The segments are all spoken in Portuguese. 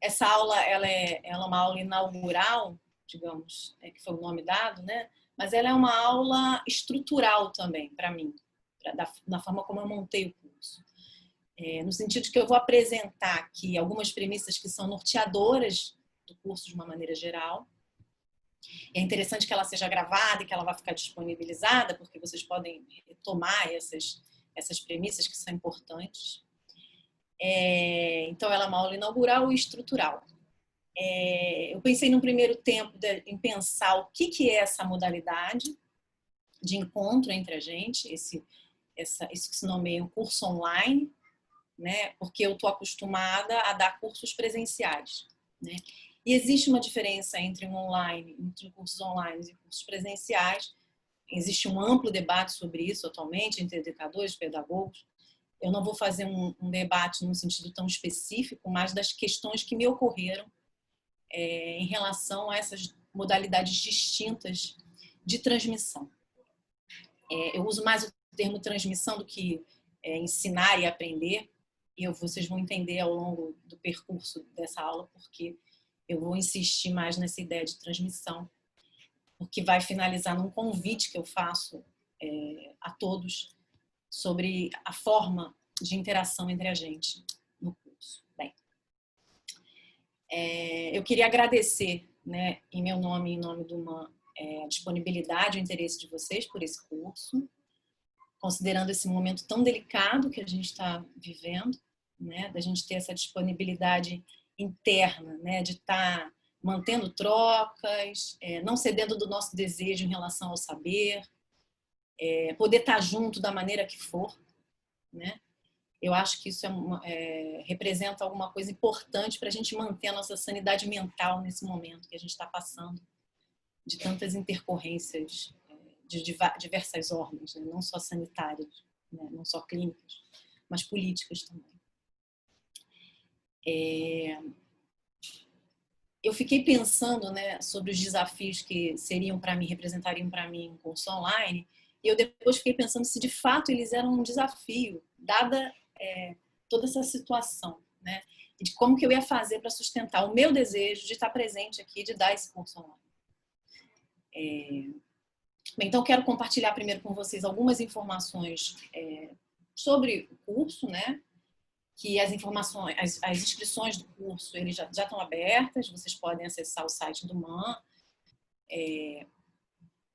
Essa aula, ela é uma aula inaugural, digamos, que foi o nome dado, né? Mas ela é uma aula estrutural também, para mim, da forma como eu montei o curso. No sentido de que eu vou apresentar aqui algumas premissas que são norteadoras do curso de uma maneira geral. É interessante que ela seja gravada e que ela vá ficar disponibilizada, porque vocês podem retomar essas premissas que são importantes. Então, ela é uma aula inaugural e estrutural. Eu pensei no primeiro tempo em pensar o que é essa modalidade de encontro entre a gente, isso que se nomeia um curso online, né? Porque eu estou acostumada a dar cursos presenciais, né? E existe uma diferença entre cursos online e cursos presenciais. Existe um amplo debate sobre isso atualmente entre educadores, pedagogos. Eu não vou fazer um debate num sentido tão específico, mas das questões que me ocorreram em relação a essas modalidades distintas de transmissão. Eu uso mais o termo transmissão do que ensinar e aprender, e vocês vão entender ao longo do percurso dessa aula, porque eu vou insistir mais nessa ideia de transmissão, porque vai finalizar num convite que eu faço a todos sobre a forma de interação entre a gente no curso. Bem, eu queria agradecer, né, em meu nome e em nome de uma disponibilidade e o interesse de vocês por esse curso, considerando esse momento tão delicado que a gente está vivendo, né, da gente ter essa disponibilidade interna, né, de estar mantendo trocas, não cedendo do nosso desejo em relação ao saber, poder estar junto da maneira que for, né? Eu acho que isso representa alguma coisa importante para a gente manter a nossa sanidade mental nesse momento que a gente está passando, de tantas intercorrências de diversas ordens, né? Não só sanitárias, né? Não só clínicas, mas políticas também. Eu fiquei pensando, né, sobre os desafios que representariam para mim um curso online, e eu depois fiquei pensando se de fato eles eram um desafio, dada toda essa situação, né, e de como que eu ia fazer para sustentar o meu desejo de estar presente aqui, de dar esse curso online. Então, quero compartilhar primeiro com vocês algumas informações sobre o curso, né, que as informações, as inscrições do curso eles já estão abertas, vocês podem acessar o site do MAN.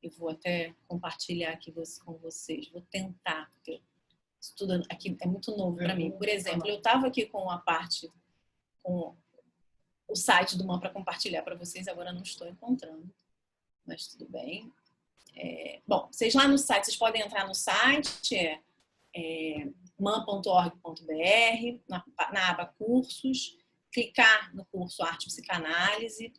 Eu vou até compartilhar aqui com vocês, vou tentar, porque isso tudo aqui é muito novo para mim. Por exemplo, eu estava aqui com com o site do MAN para compartilhar para vocês, agora não estou encontrando, mas tudo bem. Bom, vocês lá no site, vocês podem entrar no site, man.org.br, na aba cursos, clicar no curso Arte e Psicanálise,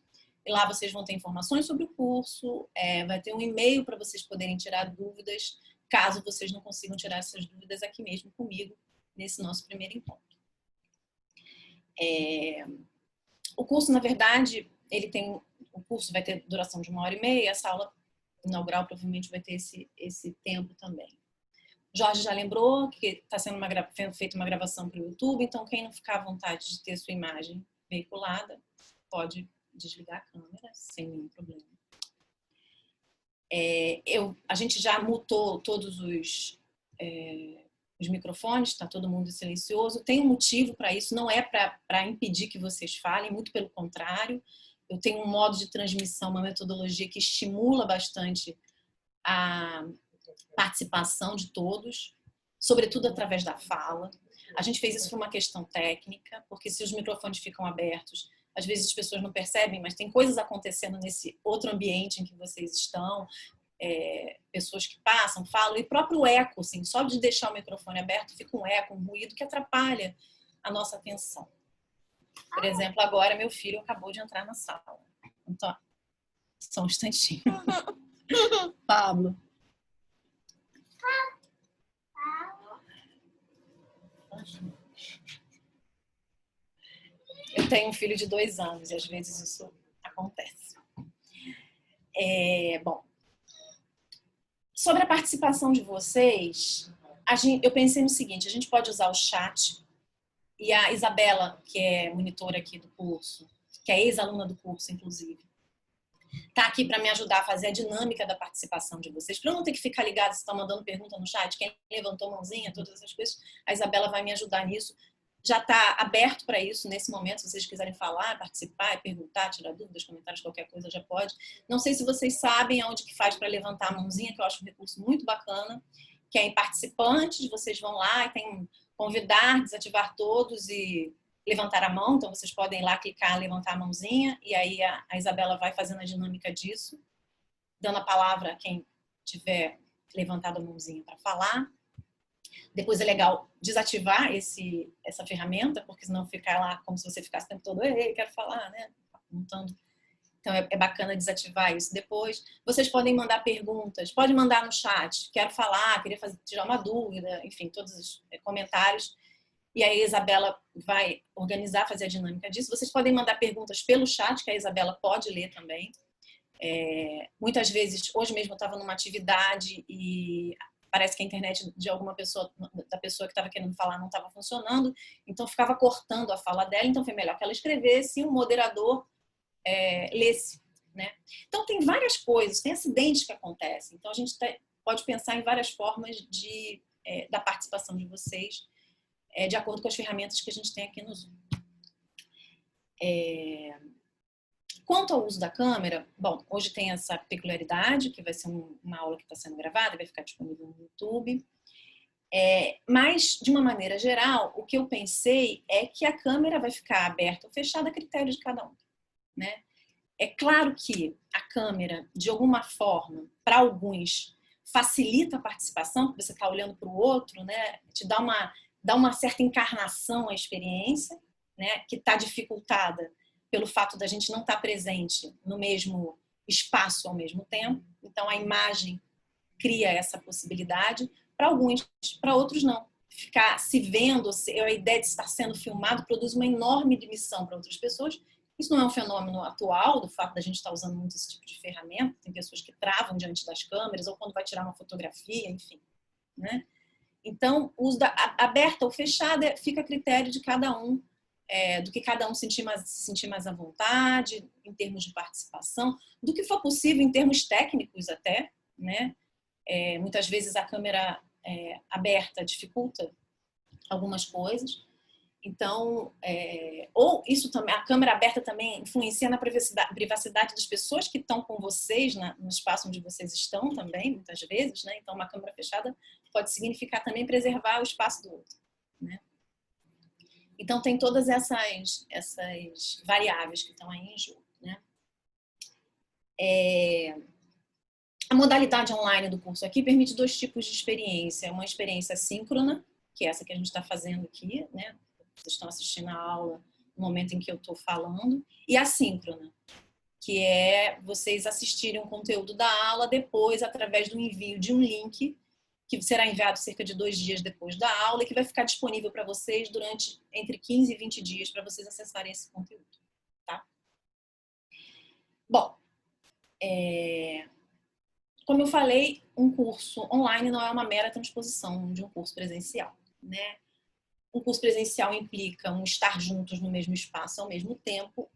e lá vocês vão ter informações sobre o curso, vai ter um e-mail para vocês poderem tirar dúvidas, caso vocês não consigam tirar essas dúvidas aqui mesmo comigo, nesse nosso primeiro encontro. O curso, na verdade, o curso vai ter duração de 1h30, essa aula inaugural provavelmente vai ter esse tempo também. Jorge já lembrou que está sendo feita uma gravação para o YouTube, então quem não ficar à vontade de ter sua imagem veiculada, pode desligar a câmera sem nenhum problema. A gente já mutou todos os microfones, está todo mundo silencioso. Tem um motivo para isso, não é para impedir que vocês falem, muito pelo contrário. Eu tenho um modo de transmissão, uma metodologia que estimula bastante a participação de todos, sobretudo através da fala. A gente fez isso por uma questão técnica, porque se os microfones ficam abertos, às vezes as pessoas não percebem, mas tem coisas acontecendo nesse outro ambiente em que vocês estão, pessoas que passam, falam, e próprio eco, assim, só de deixar o microfone aberto fica um eco, um ruído que atrapalha a nossa atenção. Por exemplo, agora meu filho acabou de entrar na sala. Então, só um instantinho. Pablo. Eu tenho um filho de 2 anos e às vezes isso acontece. Bom, sobre a participação de vocês, eu pensei no seguinte: a gente pode usar o chat E a Isabela, que é monitora aqui do curso, que é ex-aluna do curso, inclusive, está aqui para me ajudar a fazer a dinâmica da participação de vocês, para eu não ter que ficar ligada se estão mandando pergunta no chat, quem levantou a mãozinha, todas essas coisas. A Isabela vai me ajudar nisso. Já está aberto para isso nesse momento, se vocês quiserem falar, participar, perguntar, tirar dúvidas, comentários, qualquer coisa já pode. Não sei se vocês sabem aonde que faz para levantar a mãozinha, que eu acho um recurso muito bacana, que é em participantes, vocês vão lá e tem convidar, desativar todos e levantar a mão, então vocês podem ir lá clicar, levantar a mãozinha, e aí a Isabela vai fazendo a dinâmica disso, dando a palavra a quem tiver levantado a mãozinha para falar. Depois é legal desativar essa ferramenta, porque senão fica lá como se você ficasse o tempo todo, ei, quero falar, né? Montando. Então é bacana desativar isso. Depois, vocês podem mandar perguntas, pode mandar no chat, quero falar, queria tirar uma dúvida, enfim, todos os comentários. E aí a Isabela vai organizar, fazer a dinâmica disso. Vocês podem mandar perguntas pelo chat, que a Isabela pode ler também. Muitas vezes, hoje mesmo eu estava numa atividade e parece que a internet de alguma pessoa, da pessoa que estava querendo falar, não estava funcionando, então ficava cortando a fala dela, então foi melhor que ela escrevesse e o moderador lesse, né? Então tem várias coisas, tem acidentes que acontecem, então a gente pode pensar em várias formas da participação de vocês, de acordo com as ferramentas que a gente tem aqui no Zoom. Quanto ao uso da câmera, bom, hoje tem essa peculiaridade, que vai ser uma aula que está sendo gravada, vai ficar disponível no YouTube. Mas, de uma maneira geral, o que eu pensei é que a câmera vai ficar aberta ou fechada a critério de cada um, né? É claro que a câmera, de alguma forma, para alguns, facilita a participação, porque você está olhando para o outro, né? Te dá uma certa encarnação à experiência, né? Que está dificultada pelo fato da gente não estar presente no mesmo espaço ao mesmo tempo. Então, a imagem cria essa possibilidade. Para alguns, para outros não. Ficar se vendo, a ideia de estar sendo filmado produz uma enorme demissão para outras pessoas. Isso não é um fenômeno atual, do fato da gente estar usando muito esse tipo de ferramenta. Tem pessoas que travam diante das câmeras ou quando vai tirar uma fotografia, enfim, né? Então, o uso aberta ou fechada fica a critério de cada um, do que cada um se sentir mais à vontade, em termos de participação, do que for possível em termos técnicos até, né? Muitas vezes a câmera aberta dificulta algumas coisas. Então, ou isso também, a câmera aberta também influencia na privacidade das pessoas que estão com vocês no espaço onde vocês estão também, muitas vezes, né? Então, uma câmera fechada pode significar também preservar o espaço do outro, né? Então, tem todas essas variáveis que estão aí em jogo, né? A modalidade online do curso aqui permite 2 tipos de experiência. Uma experiência síncrona, que é essa que a gente está fazendo aqui, né? Vocês estão assistindo a aula no momento em que eu estou falando, e assíncrona, que é vocês assistirem o conteúdo da aula depois através do envio de um link que será enviado cerca de 2 dias depois da aula e que vai ficar disponível para vocês durante entre 15 e 20 dias para vocês acessarem esse conteúdo, tá? Bom, como eu falei, um curso online não é uma mera transposição de um curso presencial, né? Um curso presencial implica um estar juntos no mesmo espaço ao mesmo tempo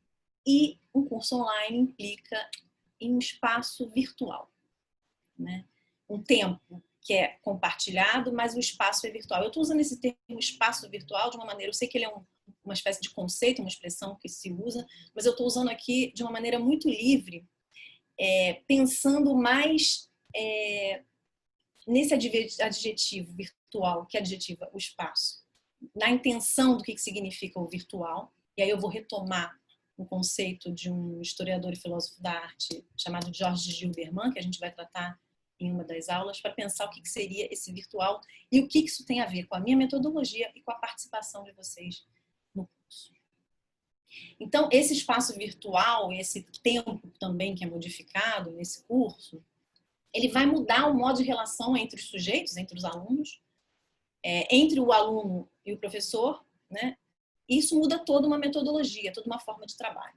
e um curso online implica em um espaço virtual, né? Um tempo que é compartilhado, mas o espaço é virtual. Eu estou usando esse termo espaço virtual de uma maneira, eu sei que ele é uma espécie de conceito, uma expressão que se usa, mas eu estou usando aqui de uma maneira muito livre, pensando mais nesse adjetivo virtual, que adjetiva o espaço, na intenção do que significa o virtual, e aí eu vou retomar um conceito de um historiador e filósofo da arte chamado Georges Gilberman, que a gente vai tratar em uma das aulas, para pensar o que seria esse virtual e o que isso tem a ver com a minha metodologia e com a participação de vocês no curso. Então, esse espaço virtual, esse tempo também que é modificado nesse curso, ele vai mudar o modo de relação entre os sujeitos, entre os alunos, entre o aluno e o professor, né? Isso muda toda uma metodologia, toda uma forma de trabalho.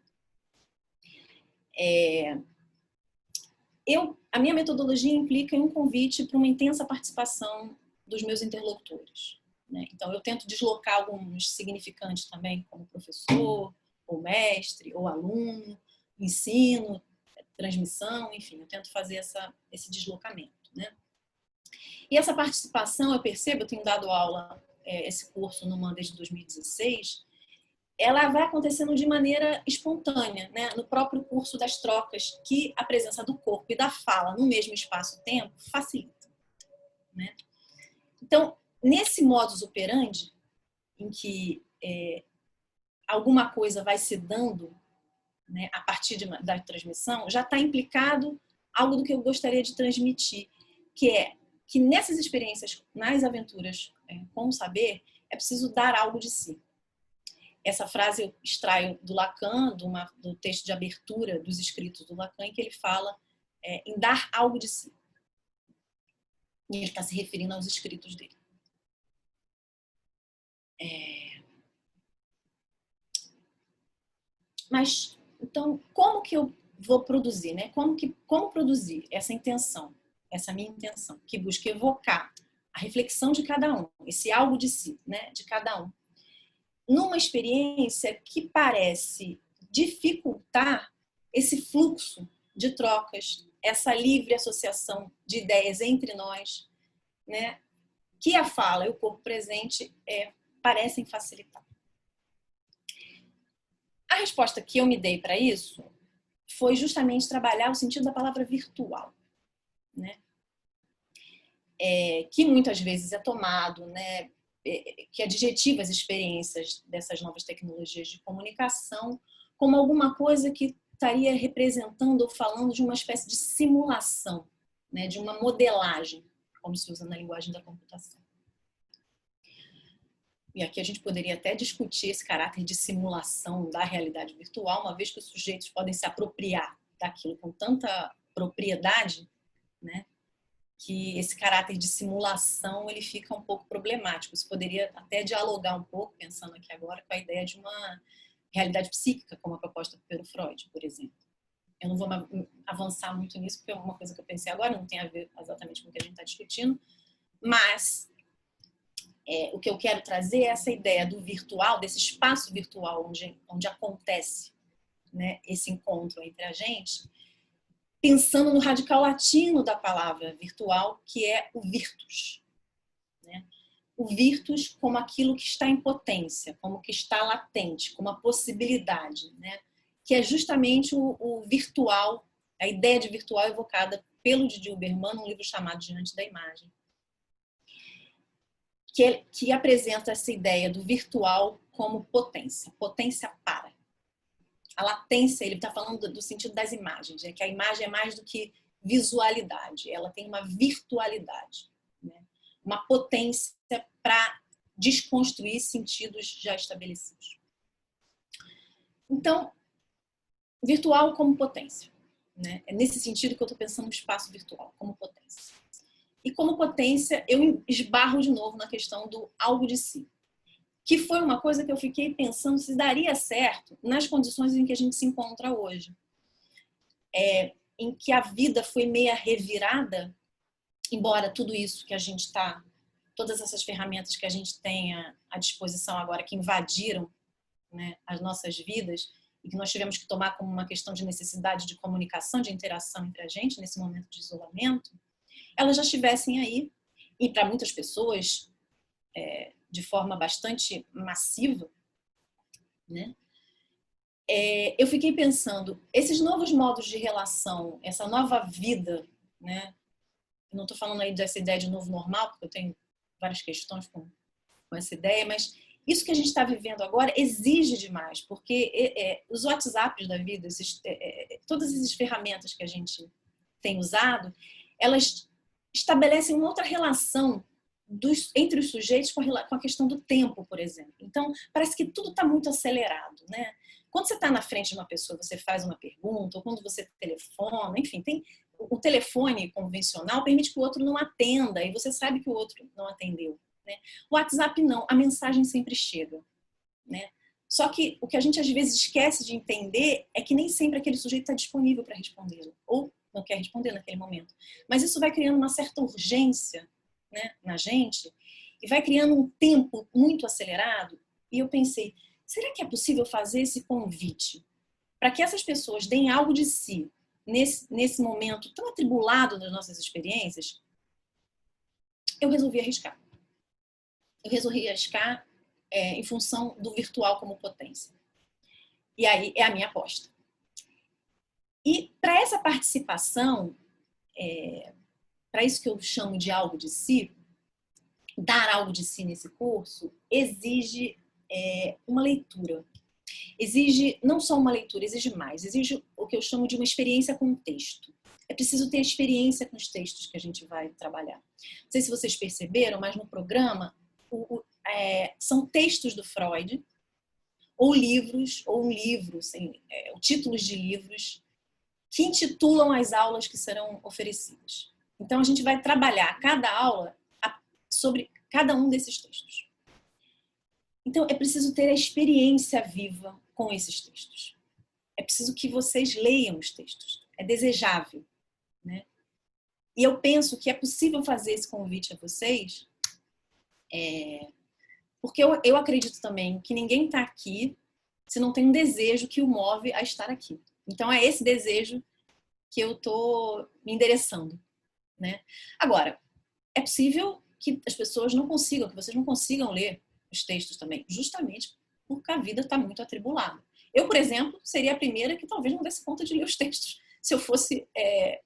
A minha metodologia implica em um convite para uma intensa participação dos meus interlocutores, né? Então, eu tento deslocar alguns significantes também, como professor, ou mestre, ou aluno, ensino, transmissão, enfim, eu tento fazer esse deslocamento, né? E essa participação, eu percebo, eu tenho dado aula, esse curso no Monday de 2016, ela vai acontecendo de maneira espontânea, né? No próprio curso das trocas, que a presença do corpo e da fala no mesmo espaço-tempo facilita, né? Então, nesse modus operandi, em que alguma coisa vai se dando, né, a partir da transmissão, já está implicado algo do que eu gostaria de transmitir, que é que nessas experiências, nas aventuras com o saber, é preciso dar algo de si. Essa frase eu extraio do Lacan, do texto de abertura dos escritos do Lacan, em que ele fala em dar algo de si. E ele está se referindo aos escritos dele. Mas, então, como que eu vou produzir, né? Como produzir essa intenção, essa minha intenção, que busca evocar a reflexão de cada um, esse algo de si, né? De cada um, numa experiência que parece dificultar esse fluxo de trocas, essa livre associação de ideias entre nós, né? Que a fala e o corpo presente parecem facilitar. A resposta que eu me dei para isso foi justamente trabalhar o sentido da palavra virtual, né? Que muitas vezes é tomado, né? Que adjetiva as experiências dessas novas tecnologias de comunicação como alguma coisa que estaria representando ou falando de uma espécie de simulação, né? De uma modelagem, como se usa na linguagem da computação. E aqui a gente poderia até discutir esse caráter de simulação da realidade virtual, uma vez que os sujeitos podem se apropriar daquilo com tanta propriedade, né, que esse caráter de simulação ele fica um pouco problemático. Isso poderia até dialogar um pouco, pensando aqui agora, com a ideia de uma realidade psíquica, como a proposta pelo Freud, por exemplo. Eu não vou avançar muito nisso, porque é uma coisa que eu pensei agora, não tem a ver exatamente com o que a gente está discutindo, mas o que eu quero trazer é essa ideia do virtual, desse espaço virtual onde acontece, né, esse encontro entre a gente, pensando no radical latino da palavra virtual, que é o virtus, né? O virtus como aquilo que está em potência, como que está latente, como a possibilidade, né? Que é justamente o virtual, a ideia de virtual evocada pelo Didi Huberman num livro chamado Diante da Imagem. Que apresenta essa ideia do virtual como potência, potência para. A latência, ele está falando do sentido das imagens, que a imagem é mais do que visualidade, ela tem uma virtualidade, né? Uma potência para desconstruir sentidos já estabelecidos. Então, virtual como potência, né? É nesse sentido que eu estou pensando no espaço virtual, como potência. E como potência, eu esbarro de novo na questão do algo de si, que foi uma coisa que eu fiquei pensando se daria certo nas condições em que a gente se encontra hoje. Em que a vida foi meia revirada, embora tudo isso que a gente está, todas essas ferramentas que a gente tem à disposição agora, que invadiram, né, as nossas vidas, e que nós tivemos que tomar como uma questão de necessidade de comunicação, de interação entre a gente, nesse momento de isolamento, elas já estivessem aí, e para muitas pessoas, de forma bastante massiva, né? Eu fiquei pensando, esses novos modos de relação, essa nova vida, né? Eu não estou falando aí dessa ideia de novo normal, porque eu tenho várias questões com essa ideia, mas isso que a gente está vivendo agora exige demais, porque os WhatsApps da vida, todas essas ferramentas que a gente tem usado, elas estabelecem uma outra relação entre os sujeitos com a questão do tempo, por exemplo. Então, parece que tudo está muito acelerado, né? Quando você está na frente de uma pessoa, você faz uma pergunta, ou quando você telefona, enfim, o telefone convencional permite que o outro não atenda, e você sabe que o outro não atendeu, né? O WhatsApp não, a mensagem sempre chega, né? Só que o que a gente às vezes esquece de entender é que nem sempre aquele sujeito está disponível para respondê-lo, ou não quer responder naquele momento. Mas isso vai criando uma certa urgência, né, na gente, e vai criando um tempo muito acelerado. E eu pensei, será que é possível fazer esse convite para que essas pessoas deem algo de si nesse momento tão atribulado das nossas experiências? Eu resolvi arriscar. Eu resolvi arriscar em função do virtual como potência. E aí é a minha aposta. E para essa participação, para isso que eu chamo de algo de si, dar algo de si nesse curso exige uma leitura. Exige não só uma leitura, exige mais. Exige o que eu chamo de uma experiência com o texto. É preciso ter experiência com os textos que a gente vai trabalhar. Não sei se vocês perceberam, mas no programa são textos do Freud, ou livros, ou um livro, assim, títulos de livros que intitulam as aulas que serão oferecidas. Então, a gente vai trabalhar cada aula sobre cada um desses textos. Então, é preciso ter a experiência viva com esses textos. É preciso que vocês leiam os textos. É desejável, né? E eu penso que é possível fazer esse convite a vocês, porque eu acredito também que ninguém está aqui se não tem um desejo que o move a estar aqui. Então, é esse desejo que eu estou me endereçando, né? Agora, é possível que as pessoas não consigam, que vocês não consigam ler os textos também, justamente porque a vida está muito atribulada. Eu, por exemplo, seria a primeira que talvez não desse conta de ler os textos se eu fosse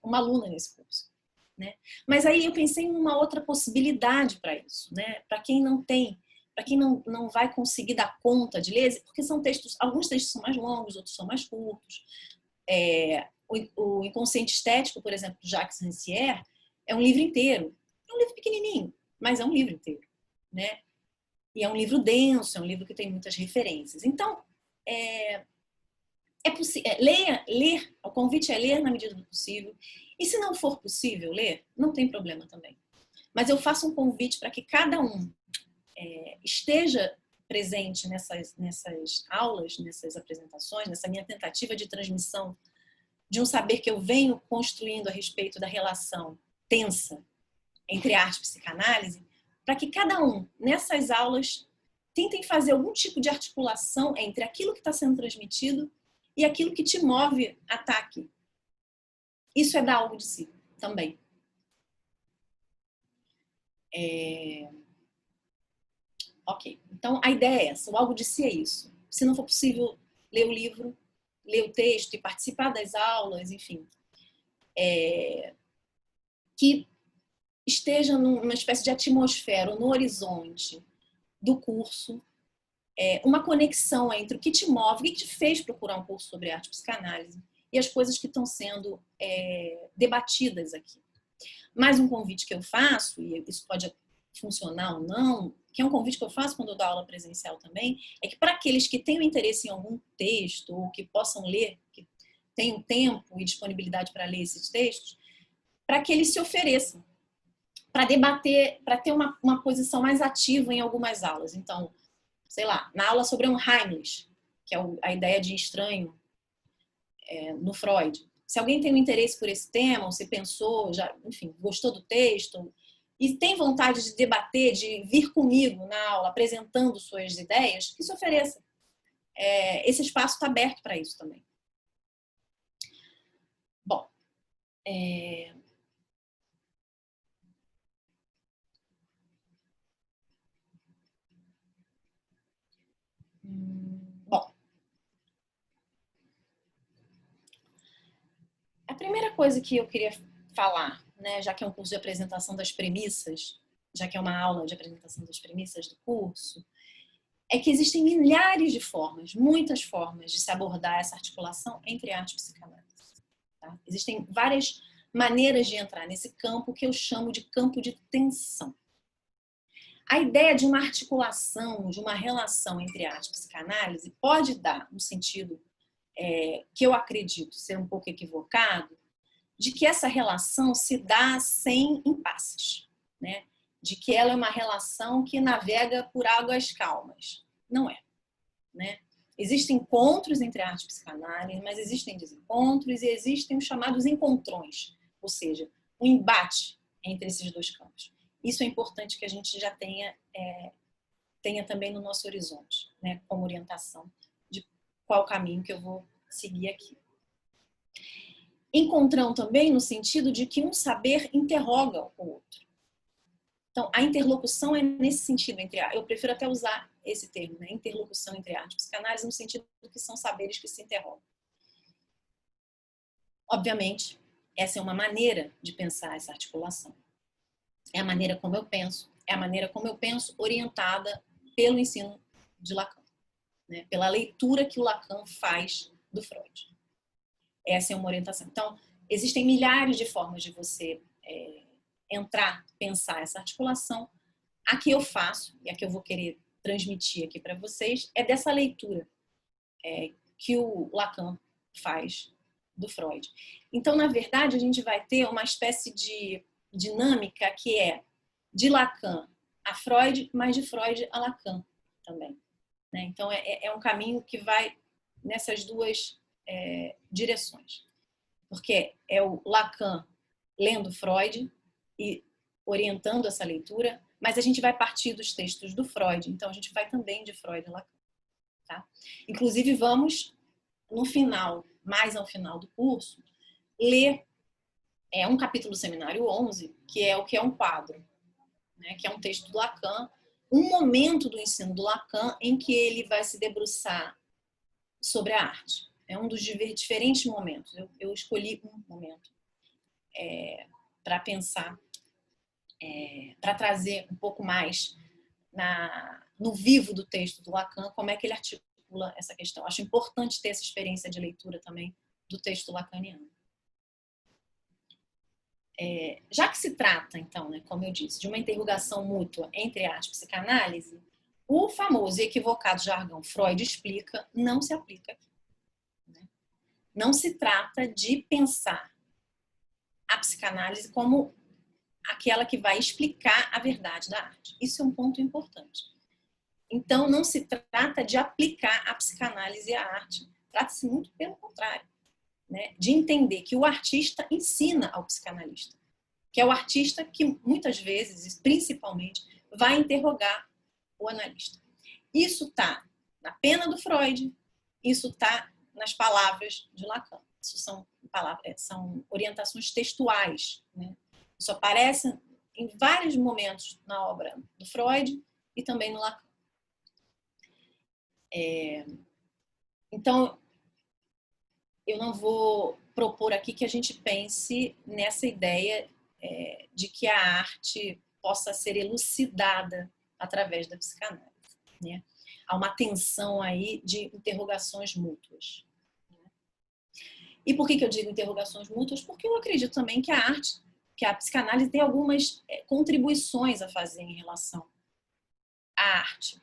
uma aluna nesse curso, né? Mas aí eu pensei em uma outra possibilidade para isso, né? Para quem não tem, para quem não vai conseguir dar conta de ler, porque são textos, alguns textos são mais longos, outros são mais curtos. O Inconsciente Estético, por exemplo, de Jacques Rancière, é um livro inteiro. É um livro pequenininho, mas é um livro inteiro, né? E é um livro denso, é um livro que tem muitas referências. Então, é possível ler, o convite é ler na medida do possível. E se não for possível ler, não tem problema também. Mas eu faço um convite para que cada um esteja presente nessas aulas, nessas apresentações, nessa minha tentativa de transmissão de um saber que eu venho construindo a respeito da relação tensa entre arte e psicanálise, para que cada um, nessas aulas, tentem fazer algum tipo de articulação entre aquilo que está sendo transmitido e aquilo que te move a estar aqui. Isso é dar algo de si também. Ok, então a ideia é essa, o algo de si é isso. Se não for possível ler o livro, ler o texto e participar das aulas, enfim, que esteja numa espécie de atmosfera ou no horizonte do curso, uma conexão entre o que te move, o que te fez procurar um curso sobre arte e psicanálise e as coisas que estão sendo debatidas aqui. Mais um convite que eu faço, e isso pode funcionar ou não, que é um convite que eu faço quando eu dou aula presencial também, é que para aqueles que tenham interesse em algum texto ou que possam ler, que tenham tempo e disponibilidade para ler esses textos, para que eles se ofereçam para debater, para ter uma posição mais ativa em algumas aulas. Então, sei lá, na aula sobre um Heimlich, que é a ideia de estranho no Freud. Se alguém tem um interesse por esse tema, ou se pensou, já, enfim, gostou do texto, e tem vontade de debater, de vir comigo na aula apresentando suas ideias, que se ofereça. Esse espaço está aberto para isso também. Bom, a primeira coisa que eu queria falar, né, já que é um curso de apresentação das premissas, já que é uma aula de apresentação das premissas do curso, é que existem milhares de formas, muitas formas de se abordar essa articulação entre arte e psicanálise. Tá? Existem várias maneiras de entrar nesse campo que eu chamo de campo de tensão. A ideia de uma articulação, de uma relação entre arte e psicanálise pode dar um sentido que eu acredito ser um pouco equivocado, de que essa relação se dá sem impasses, né? De que ela é uma relação que navega por águas calmas. Não é, né? Existem encontros entre arte e psicanálise, mas existem desencontros e existem os chamados encontrões, ou seja, um embate entre esses dois campos. isso é importante que a gente já tenha também no nosso horizonte, né, como orientação de qual caminho que eu vou seguir aqui. Encontrão também no sentido de que um saber interroga o outro. Então, a interlocução é nesse sentido, eu prefiro até usar esse termo, né, interlocução entre arte e psicanálise, no sentido que são saberes que se interrogam. Obviamente, essa é uma maneira de pensar essa articulação. É a maneira como eu penso, orientada pelo ensino de Lacan, né? Pela leitura que o Lacan faz do Freud. Essa é uma orientação. Então, existem milhares de formas de você pensar essa articulação. A que eu faço, e a que eu vou querer transmitir aqui para vocês, é dessa leitura que o Lacan faz do Freud. Então, na verdade, a gente vai ter uma espécie de dinâmica que é de Lacan a Freud, mas de Freud a Lacan também, né? Então, é um caminho que vai nessas duas direções. Porque é o Lacan lendo Freud e orientando essa leitura, mas a gente vai partir dos textos do Freud, então a gente vai também de Freud a Lacan. Tá? Inclusive, vamos, mais ao final do curso, ler um capítulo do Seminário 11, que é um quadro, né, que é um texto do Lacan, um momento do ensino do Lacan em que ele vai se debruçar sobre a arte. É um dos diferentes momentos. Eu escolhi um momento para pensar, para trazer um pouco mais no vivo do texto do Lacan, como é que ele articula essa questão. Acho importante ter essa experiência de leitura também do texto lacaniano. Já que se trata, então, né, como eu disse, de uma interrogação mútua entre arte e psicanálise, o famoso e equivocado jargão Freud explica não se aplica aqui. Né? Não se trata de pensar a psicanálise como aquela que vai explicar a verdade da arte. Isso é um ponto importante. Então, não se trata de aplicar a psicanálise à arte. Trata-se muito pelo contrário, né? De entender que o artista ensina ao psicanalista, que é o artista que muitas vezes, principalmente, vai interrogar o analista. Isso está na pena do Freud, isso está nas palavras de Lacan. Isso são orientações textuais, né? Isso aparece em vários momentos na obra do Freud e também no Lacan. Então, eu não vou propor aqui que a gente pense nessa ideia de que a arte possa ser elucidada através da psicanálise, né? Há uma tensão aí de interrogações mútuas. E por que eu digo interrogações mútuas? Porque eu acredito também que a psicanálise tem algumas contribuições a fazer em relação à arte.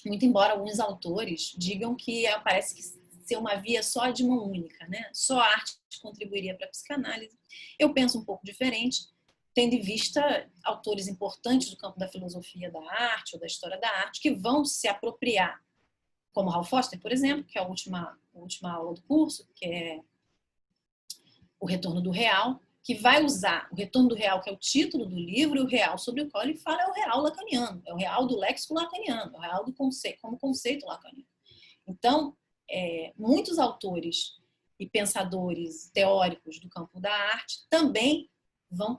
Muito embora alguns autores digam que parece que ser uma via só de mão única, né? Só a arte contribuiria para a psicanálise. Eu penso um pouco diferente, tendo em vista autores importantes do campo da filosofia da arte ou da história da arte que vão se apropriar, como Ralph Foster, por exemplo, que é a última aula do curso, que é O Retorno do Real, que vai usar o Retorno do Real, que é o título do livro, e o real sobre o qual ele fala é o real lacaniano, é o real do léxico lacaniano, é o real do conceito, como conceito lacaniano. Então, muitos autores e pensadores teóricos do campo da arte também vão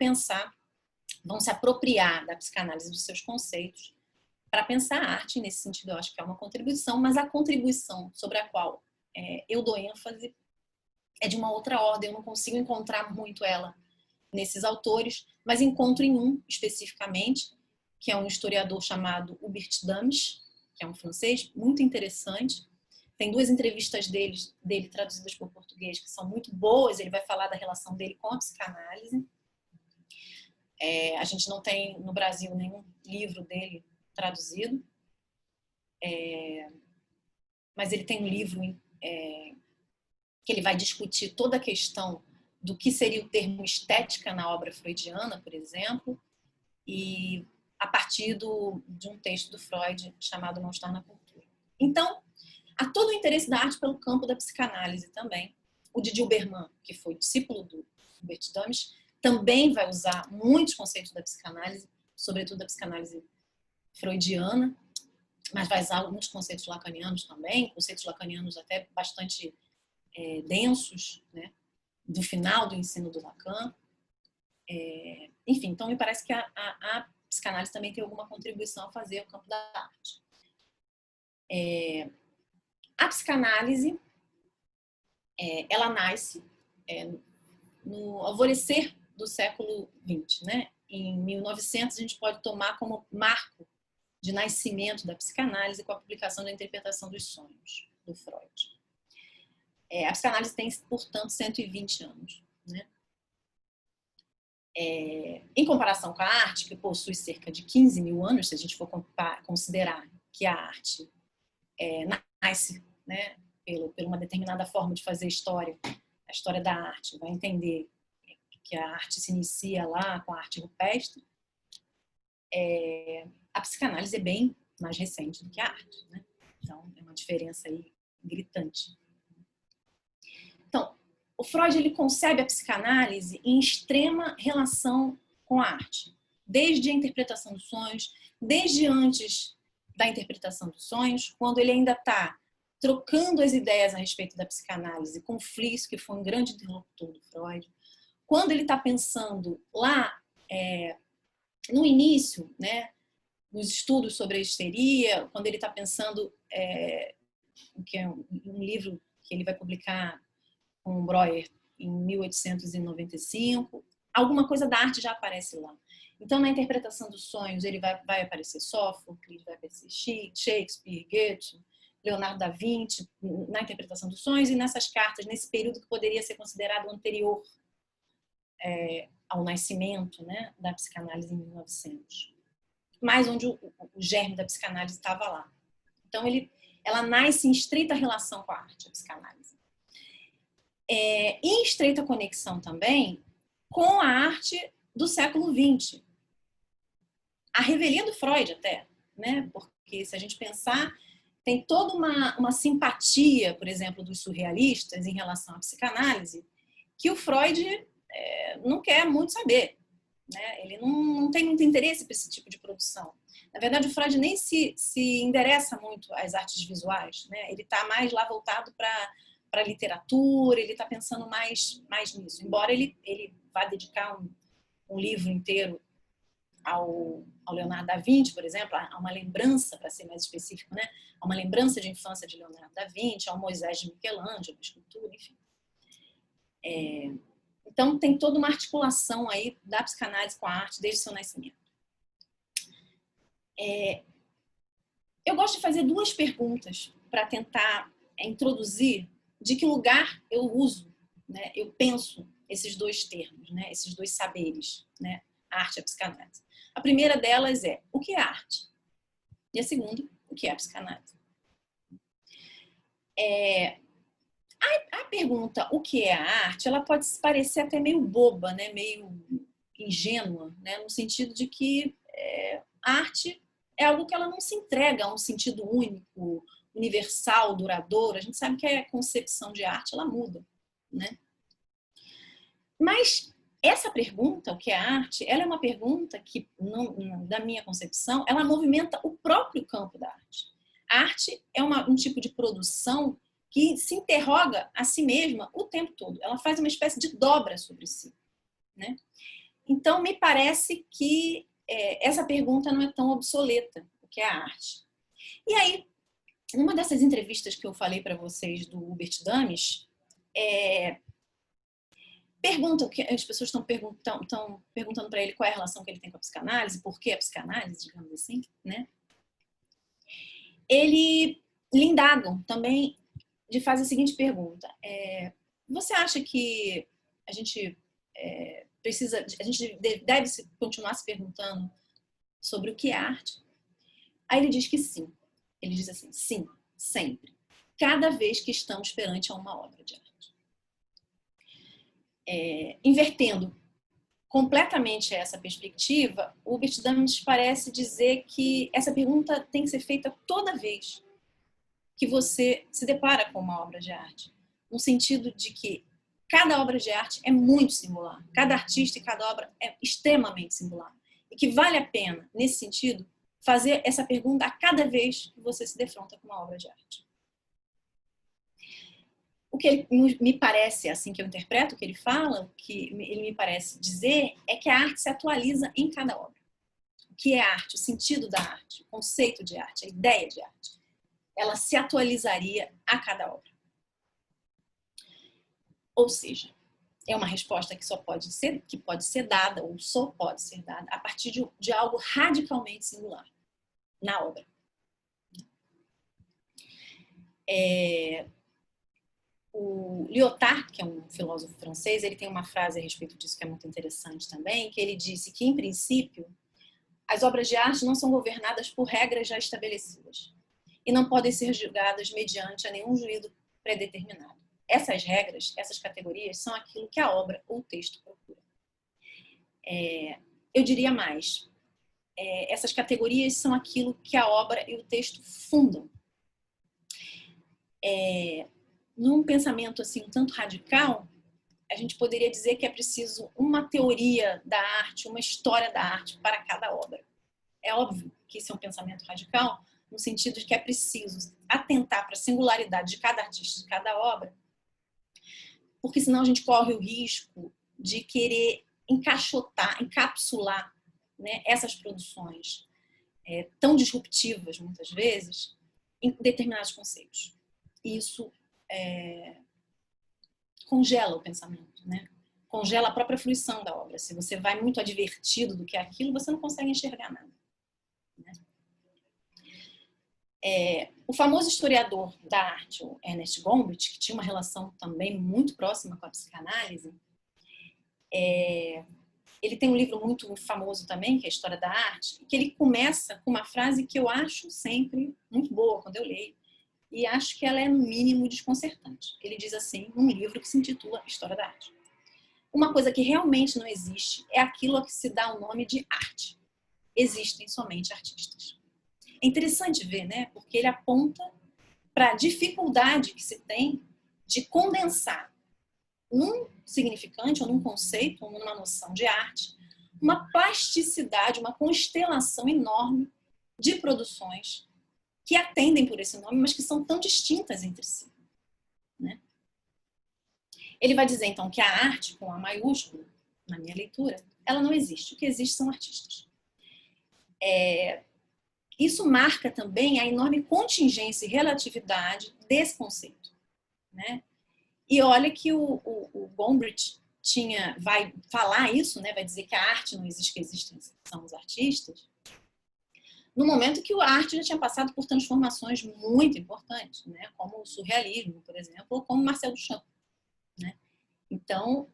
se apropriar da psicanálise dos seus conceitos para pensar a arte. Nesse sentido, eu acho que é uma contribuição, mas a contribuição sobre a qual eu dou ênfase é de uma outra ordem. Eu não consigo encontrar muito ela nesses autores, mas encontro em um especificamente, que é um historiador chamado Hubert Dames, que é um francês muito interessante. Tem 2 entrevistas dele traduzidas por português que são muito boas. Ele vai falar da relação dele com a psicanálise. A gente não tem no Brasil nenhum livro dele traduzido, mas ele tem um livro que ele vai discutir toda a questão do que seria o termo estética na obra freudiana, por exemplo, e a partir de um texto do Freud chamado Não Estar na Cultura. Então, há todo o interesse da arte pelo campo da psicanálise também. O Didier Berman, que foi discípulo do Hubert Dames, também vai usar muitos conceitos da psicanálise sobretudo a psicanálise freudiana, mas vai usar alguns conceitos lacanianos também, conceitos lacanianos até bastante densos, né, do final do ensino do Lacan. Enfim, então me parece que a psicanálise também tem alguma contribuição a fazer no campo da arte. A psicanálise, ela nasce no alvorecer do século XX, né? Em 1900 a gente pode tomar como marco de nascimento da psicanálise com a publicação da Interpretação dos Sonhos, do Freud. A psicanálise tem, portanto, 120 anos, né? Em comparação com a arte, que possui cerca de 15 mil anos, se a gente for considerar que a arte nasce, né, por uma determinada forma de fazer história, a história da arte, vai entender que a arte se inicia lá com a arte rupestre, a psicanálise é bem mais recente do que a arte, né? Então, é uma diferença aí gritante. Então, o Freud ele concebe a psicanálise em extrema relação com a arte, desde a interpretação dos sonhos, desde antes da interpretação dos sonhos, quando ele ainda está trocando as ideias a respeito da psicanálise com Fliess, que foi um grande interlocutor do Freud, quando ele está pensando lá no início, né, nos estudos sobre a histeria, quando ele está pensando que é um livro que ele vai publicar com o Breuer em 1895, alguma coisa da arte já aparece lá. Então, na interpretação dos sonhos, ele vai aparecer Sófocles, vai aparecer Shakespeare, Goethe, Leonardo da Vinci, na interpretação dos sonhos e nessas cartas, nesse período que poderia ser considerado anterior ao nascimento, né, da psicanálise em 1900. Mas onde o germe da psicanálise estava lá. Então, ela nasce em estreita relação com a arte, a psicanálise. Em estreita conexão também com a arte do século XX. A revelia do Freud até, né? Porque se a gente pensar, tem toda uma simpatia, por exemplo, dos surrealistas em relação à psicanálise, que o Freud não quer muito saber, né? Ele não tem muito interesse por esse tipo de produção. Na verdade, o Freud nem se endereça muito às artes visuais, né? Ele está mais lá voltado para a literatura, ele está pensando mais nisso. Embora ele vá dedicar um livro inteiro ao Leonardo da Vinci, por exemplo, a uma lembrança, para ser mais específico, né? A uma lembrança de infância de Leonardo da Vinci, ao Moisés de Michelangelo, a escultura, enfim. Então, tem toda uma articulação aí da psicanálise com a arte desde o seu nascimento. Eu gosto de fazer duas perguntas para tentar introduzir de que lugar eu uso, né? Eu penso esses dois termos, né? Esses dois saberes, né? A arte e a psicanálise. A primeira delas é o que é arte? E a segunda, o que é a psicanálise? A pergunta o que é a arte, ela pode parecer até meio boba, né? Meio ingênua, né? No sentido de que a arte é algo que ela não se entrega a um sentido único, universal, duradouro. A gente sabe que a concepção de arte ela muda, né? Mas essa pergunta, o que é arte, ela é uma pergunta que, da minha concepção, ela movimenta o próprio campo da arte. A arte é um tipo de produção que se interroga a si mesma o tempo todo. Ela faz uma espécie de dobra sobre si, né? Então, me parece que essa pergunta não é tão obsoleta, o que é a arte. E aí, numa dessas entrevistas que eu falei para vocês do Hubert Dames, as pessoas estão perguntando para ele qual é a relação que ele tem com a psicanálise, por que a psicanálise, digamos assim, né? Ele lhe indagam também de fazer a seguinte pergunta: você acha que a gente deve continuar se perguntando sobre o que é arte? Aí ele diz que sim. Ele diz assim: sim, sempre. Cada vez que estamos perante uma obra de arte. Invertendo completamente essa perspectiva, o Hubert Dames parece dizer que essa pergunta tem que ser feita toda vez que você se depara com uma obra de arte, no sentido de que cada obra de arte é muito singular, cada artista e cada obra é extremamente singular. e que vale a pena, nesse sentido, fazer essa pergunta a cada vez que você se defronta com uma obra de arte. O que ele me parece, assim que eu interpreto o que ele fala, o que ele me parece dizer é que a arte se atualiza em cada obra. O que é arte, o sentido da arte, o conceito de arte, a ideia de arte, ela se atualizaria a cada obra. Ou seja, é uma resposta que pode ser dada, ou só pode ser dada, a partir de algo radicalmente singular na obra. O Lyotard, que é um filósofo francês, ele tem uma frase a respeito disso que é muito interessante também, que ele disse que, em princípio, as obras de arte não são governadas por regras já estabelecidas e não podem ser julgadas mediante a nenhum juízo predeterminado. Essas regras, essas categorias, são aquilo que a obra ou o texto procura. Eu diria mais, essas categorias são aquilo que a obra e o texto fundam. Num pensamento assim um tanto radical, a gente poderia dizer que é preciso uma teoria da arte, uma história da arte para cada obra. É óbvio que esse é um pensamento radical, no sentido de que é preciso atentar para a singularidade de cada artista, de cada obra, porque senão a gente corre o risco de querer encaixotar, encapsular, né, essas produções tão disruptivas, muitas vezes, em determinados conceitos. E isso congela o pensamento, né? Congela a própria fruição da obra. Se você vai muito advertido do que é aquilo, você não consegue enxergar nada. Né? O famoso historiador da arte, o Ernest Gombrich, que tinha uma relação também muito próxima com a psicanálise, ele tem um livro muito famoso também, que é a História da Arte, que ele começa com uma frase que eu acho sempre muito boa quando eu leio, e acho que ela é, no mínimo, desconcertante. Ele diz assim, num livro que se intitula História da Arte: uma coisa que realmente não existe é aquilo a que se dá o nome de arte. Existem somente artistas. É interessante ver, né? Porque ele aponta para a dificuldade que se tem de condensar num significante, ou num conceito, ou numa noção de arte, uma plasticidade, uma constelação enorme de produções que atendem por esse nome, mas que são tão distintas entre si. Né? Ele vai dizer, então, que a arte, com A maiúsculo, na minha leitura, ela não existe. O que existe são artistas. Isso marca também a enorme contingência e relatividade desse conceito. Né? E olha que o Gombrich vai falar isso, né? Vai dizer que a arte não existe, que existem são os artistas, no momento que a arte já tinha passado por transformações muito importantes, né? Como o surrealismo, por exemplo, ou como Marcel Duchamp. Né? Então,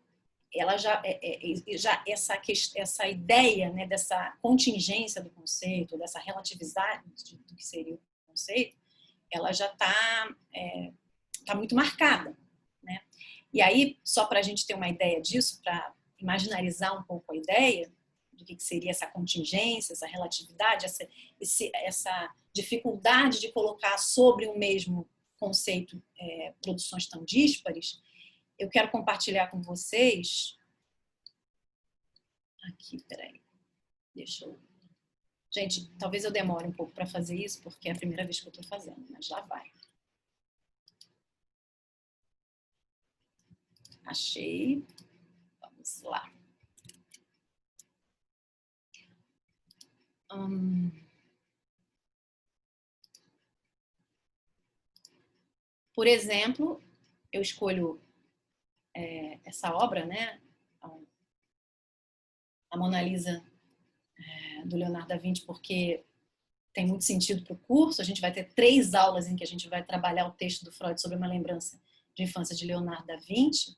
ela já essa ideia, né, dessa contingência do conceito, dessa relatividade do que seria o conceito, ela já tá muito marcada. Né? E aí, só para a gente ter uma ideia disso, para imaginarizar um pouco a ideia do que seria essa contingência, essa relatividade, essa dificuldade de colocar sobre o mesmo conceito produções tão díspares, eu quero compartilhar com vocês. Aqui, peraí. Deixa eu. Gente, talvez eu demore um pouco para fazer isso, porque é a primeira vez que eu estou fazendo, mas já vai. Achei. Vamos lá. Por exemplo, eu escolho essa obra, né? A Mona Lisa do Leonardo da Vinci, porque tem muito sentido para o curso. A gente vai ter 3 aulas em que a gente vai trabalhar o texto do Freud sobre uma lembrança de infância de Leonardo da Vinci.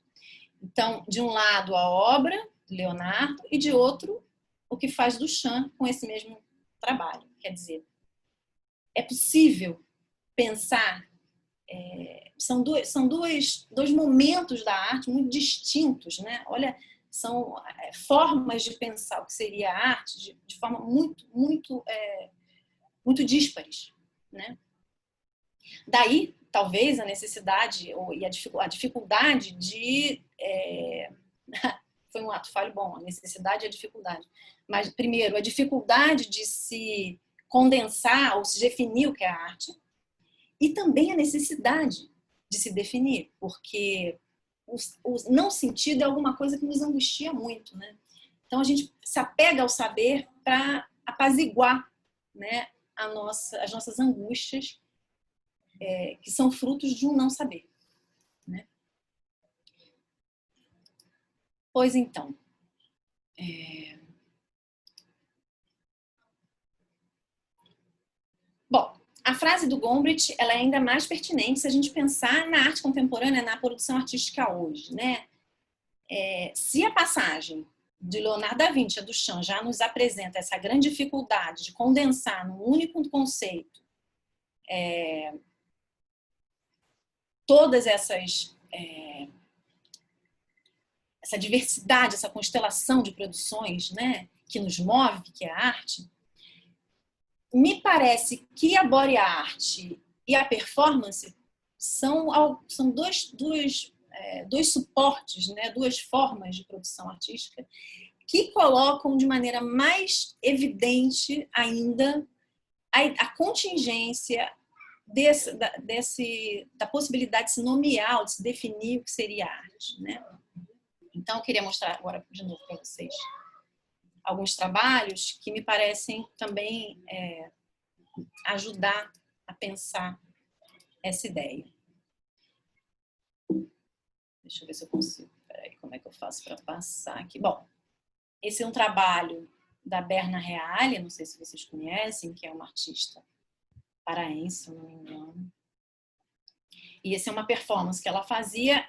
Então, de um lado, a obra de Leonardo e de outro, o que faz Duchamp com esse mesmo trabalho. Quer dizer, é possível pensar, são dois momentos da arte muito distintos, né? Olha, são formas de pensar o que seria a arte de forma muito díspares, né? Daí, talvez, a necessidade e a dificuldade de foi um ato falho. Bom, a necessidade e a dificuldade. Mas, primeiro, a dificuldade de se condensar ou se definir o que é arte, e também a necessidade de se definir, porque o não sentido é alguma coisa que nos angustia muito, né? Então a gente se apega ao saber para apaziguar, né, as nossas angústias, que são frutos de um não saber, né? Pois então, bom, a frase do Gombrich, ela é ainda mais pertinente se a gente pensar na arte contemporânea, na produção artística hoje, né? Se a passagem de Leonardo da Vinci a Duchamp já nos apresenta essa grande dificuldade de condensar num único conceito todas essa diversidade, essa constelação de produções, né, que nos move, que é a arte, me parece que a body art e a performance são dois suportes, né, duas formas de produção artística que colocam de maneira mais evidente ainda a contingência da possibilidade de se nomear, de se definir o que seria arte, né? Então, eu queria mostrar agora de novo para vocês alguns trabalhos que me parecem também ajudar a pensar essa ideia. Deixa eu ver se eu consigo. Peraí, como é que eu faço para passar aqui? Bom, esse é um trabalho da Berna Reale, não sei se vocês conhecem, que é uma artista paraense, se eu não me engano. E essa é uma performance que ela fazia.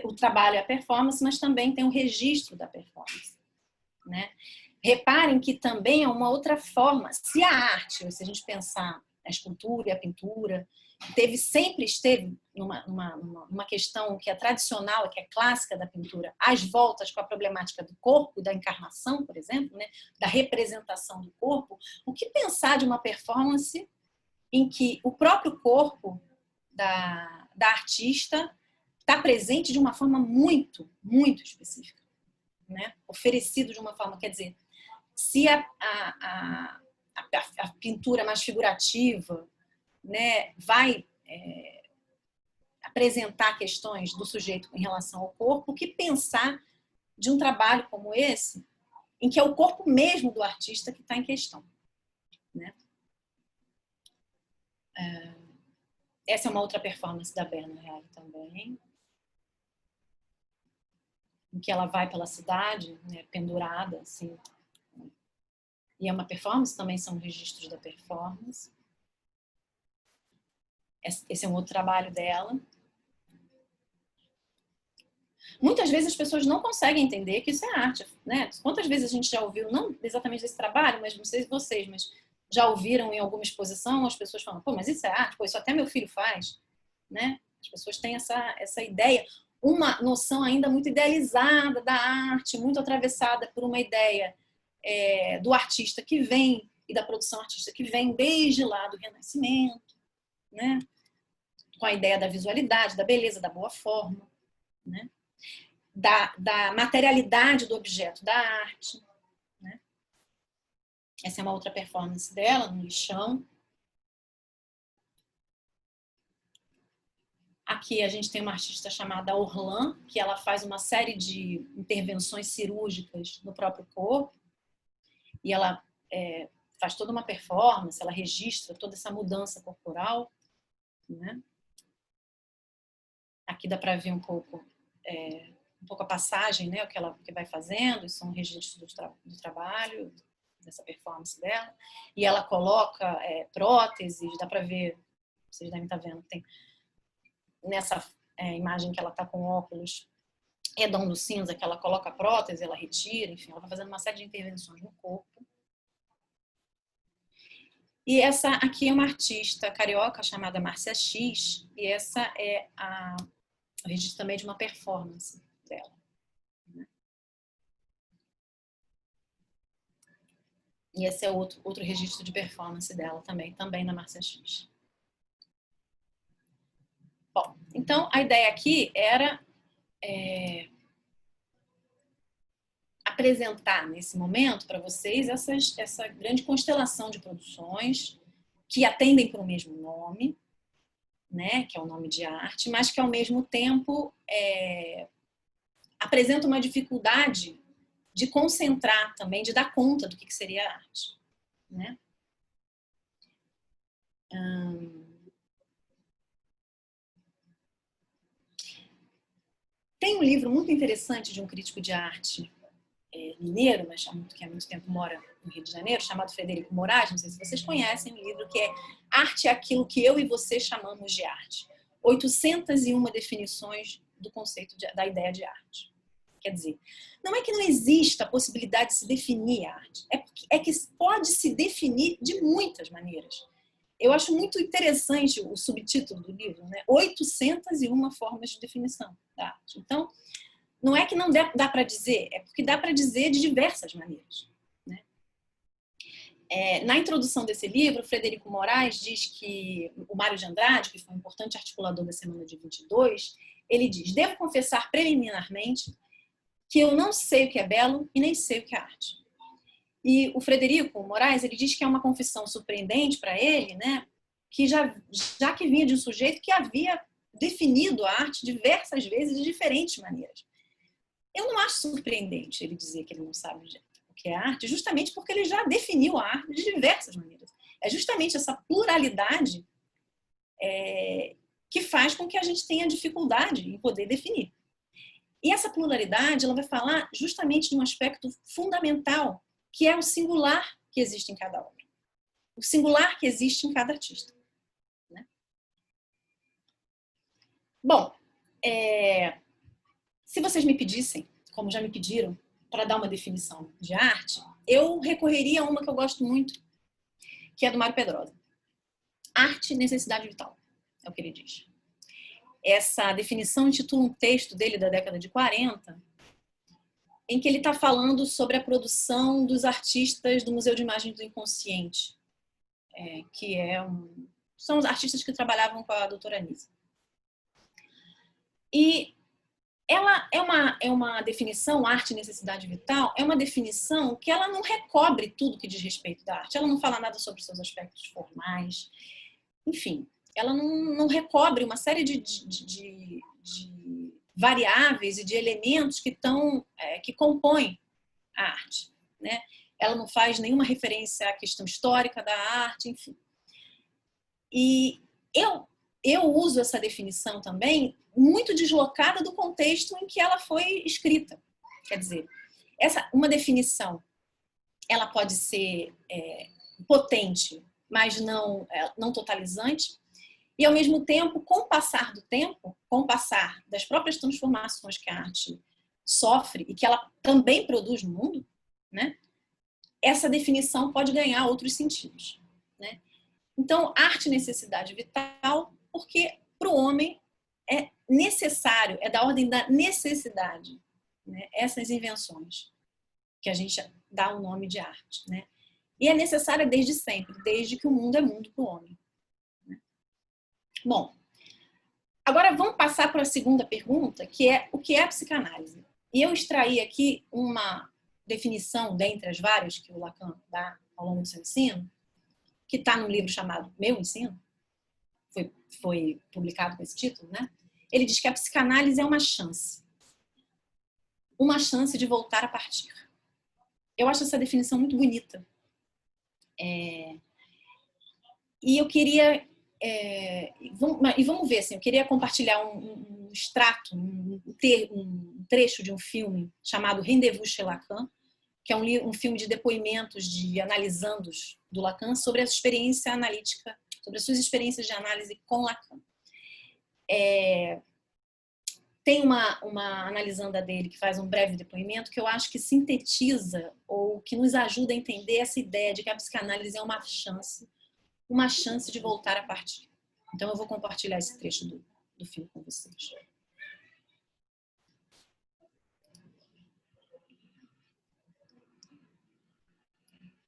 O trabalho é a performance, mas também tem um registro da performance, né? Reparem que também é uma outra forma. Se a arte, se a gente pensar a escultura e a pintura, sempre esteve numa questão que é tradicional, que é clássica da pintura, às voltas com a problemática do corpo, da encarnação, por exemplo, né? Da representação do corpo, o que pensar de uma performance em que o próprio corpo da artista está presente de uma forma muito, muito específica, né? Oferecido de uma forma, quer dizer, se a pintura mais figurativa, né, vai apresentar questões do sujeito em relação ao corpo, o que pensar de um trabalho como esse, em que é o corpo mesmo do artista que está em questão, né? Essa é uma outra performance da Berna Reale também, em que ela vai pela cidade, né, pendurada, assim. E é uma performance, também são registros da performance. Esse é um outro trabalho dela. Muitas vezes as pessoas não conseguem entender que isso é arte, né? Quantas vezes a gente já ouviu, não exatamente esse trabalho, mas não sei vocês, mas já ouviram em alguma exposição as pessoas falando, pô, mas isso é arte? Pô, isso até meu filho faz, né? As pessoas têm essa ideia, uma noção ainda muito idealizada da arte, muito atravessada por uma ideia do artista que vem e da produção artística que vem desde lá do Renascimento, né? Com a ideia da visualidade, da beleza, da boa forma, né? Da materialidade do objeto da arte, né? Essa é uma outra performance dela, no lixão. Aqui a gente tem uma artista chamada Orlan, que ela faz uma série de intervenções cirúrgicas no próprio corpo, e ela faz toda uma performance, ela registra toda essa mudança corporal, né? Aqui dá para ver um pouco a passagem, né, o que ela vai fazendo, isso é um registro do trabalho, dessa performance dela, e ela coloca próteses, dá para ver, vocês devem estar vendo, tem nessa imagem que ela está com óculos redondo cinza, que ela coloca a prótese, ela retira, enfim, ela vai fazendo uma série de intervenções no corpo. E essa aqui é uma artista carioca chamada Márcia X, e essa é o registro também de uma performance dela. E esse é outro registro de performance dela também na Márcia X. Bom, então a ideia aqui era apresentar nesse momento para vocês essa grande constelação de produções que atendem para o mesmo nome, né, que é o nome de arte, mas que ao mesmo tempo apresenta uma dificuldade de concentrar também, de dar conta do que seria a arte, né? Tem um livro muito interessante de um crítico de arte mineiro, mas que há muito tempo mora no Rio de Janeiro, chamado Frederico Moraes, não sei se vocês conhecem o livro, que é Arte é aquilo que eu e você chamamos de arte. 801 definições do conceito da ideia de arte. Quer dizer, não é que não exista a possibilidade de se definir a arte, é que pode se definir de muitas maneiras. Eu acho muito interessante o subtítulo do livro, né? 801 formas de definição da arte. Então, não é que não dá para dizer, é porque dá para dizer de diversas maneiras, né? Na introdução desse livro, Frederico Moraes diz que o Mário de Andrade, que foi um importante articulador da Semana de 22, ele diz: devo confessar preliminarmente que eu não sei o que é belo e nem sei o que é arte. E o Frederico Moraes, ele diz que é uma confissão surpreendente para ele, né? Que já que vinha de um sujeito que havia definido a arte diversas vezes de diferentes maneiras. Eu não acho surpreendente ele dizer que ele não sabe o que é arte, justamente porque ele já definiu a arte de diversas maneiras. É justamente essa pluralidade que faz com que a gente tenha dificuldade em poder definir. E essa pluralidade, ela vai falar justamente de um aspecto fundamental, que é o singular que existe em cada obra. O singular que existe em cada artista. Né? Bom, se vocês me pedissem, como já me pediram, para dar uma definição de arte, eu recorreria a uma que eu gosto muito, que é do Mário Pedrosa. Arte, necessidade vital, é o que ele diz. Essa definição intitula um texto dele da década de 40, em que ele está falando sobre a produção dos artistas do Museu de Imagens do Inconsciente, que são os artistas que trabalhavam com a doutora Anísia. E ela é uma definição, arte e necessidade vital, é uma definição que ela não recobre tudo que diz respeito da arte. Ela não fala nada sobre seus aspectos formais. Enfim, ela não recobre uma série de variáveis e de elementos que compõem a arte. Né? Ela não faz nenhuma referência à questão histórica da arte, enfim. E eu uso essa definição também muito deslocada do contexto em que ela foi escrita. Quer dizer, uma definição, ela pode ser potente, mas não totalizante, e ao mesmo tempo, com o passar do tempo, com o passar das próprias transformações que a arte sofre e que ela também produz no mundo, né, essa definição pode ganhar outros sentidos. Né? Então, arte, necessidade vital, porque para o homem é necessário, é da ordem da necessidade, né? Essas invenções que a gente dá o nome de arte. Né? E é necessária desde sempre, desde que o mundo é mundo para o homem. Né? Bom, agora vamos passar para a segunda pergunta, que é o que é a psicanálise? E eu extraí aqui uma definição, dentre as várias que o Lacan dá ao longo do seu ensino, que está num livro chamado Meu Ensino, foi publicado com esse título, né? Ele diz que a psicanálise é uma chance de voltar a partir. Eu acho essa definição muito bonita. E eu queria... vamos ver, assim, eu queria compartilhar um extrato, um trecho de um filme chamado Rendezvous chez Lacan, que é um filme de depoimentos de analisandos do Lacan sobre a experiência analítica, sobre as suas experiências de análise com Lacan. Tem uma analisanda dele que faz um breve depoimento que eu acho que sintetiza ou que nos ajuda a entender essa ideia de que a psicanálise é uma chance de voltar a partir. Então eu vou compartilhar esse trecho do filme com vocês.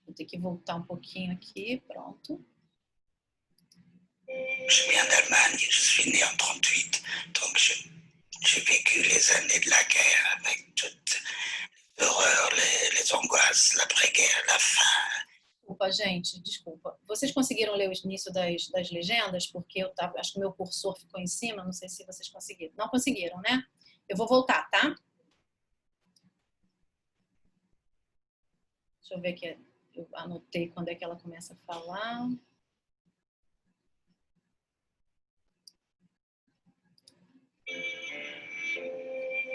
Vou ter que voltar um pouquinho aqui, pronto. Je viens d'Allemagne, je suis né en 38, donc j'ai vécu les années de la guerre avec toutes les horreurs horreurs, les angoisses, l'après-guerre, la faim. Desculpa, gente, desculpa. Vocês conseguiram ler o início das legendas? Porque acho que o meu cursor ficou em cima, não sei se vocês conseguiram. Não conseguiram, né? Eu vou voltar, tá? Deixa eu ver aqui. Eu anotei quando é que ela começa a falar.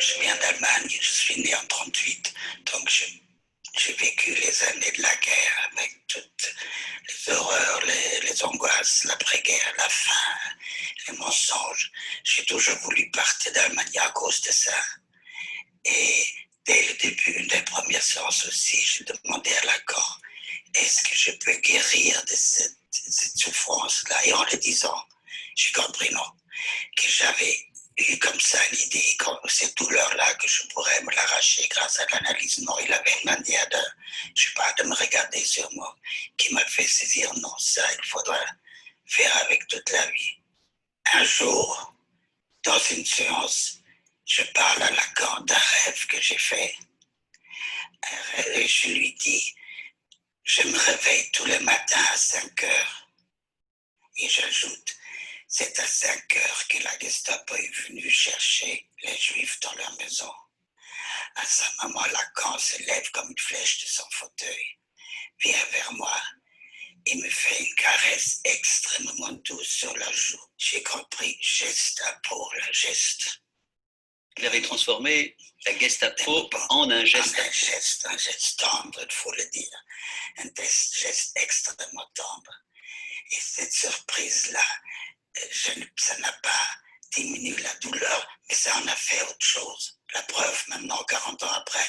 Je viens d'Allemagne, je suis né en 38, donc j'ai vécu les années de la guerre avec toutes les horreurs, les angoisses, l'après-guerre, la faim, les mensonges. J'ai toujours voulu partir d'Allemagne à cause de ça. Et dès le début, une des premières séances aussi, j'ai demandé à Lacan, est-ce que je peux guérir de cette souffrance-là? Et en le disant, j'ai compris non, que j'avais eu comme ça l'idée, cette douleur-là, que je pourrais me l'arracher grâce à l'analyse. Non, il avait une manière de me regarder sur moi, qui m'a fait saisir, non, ça, il faudra faire avec toute la vie. Un jour, dans une séance, je parle à Lacan d'un rêve que j'ai fait. Et je lui dis, je me réveille tous les matins à 5 heures. Et j'ajoute, c'est à 5 heures que la Gestapo est venue chercher les Juifs dans leur maison. À ce moment, Lacan se lève comme une flèche de son fauteuil, vient vers moi et me fait une caresse extrêmement douce sur la joue. J'ai compris, Gestapo, la geste. Il avait transformé la Gestapo en un geste. Un geste tendre, il faut le dire. Un geste extrêmement tendre. Et cette surprise-là, ça n'a pas diminué la douleur, mais ça en a fait autre chose. La preuve, maintenant, 40 ans après,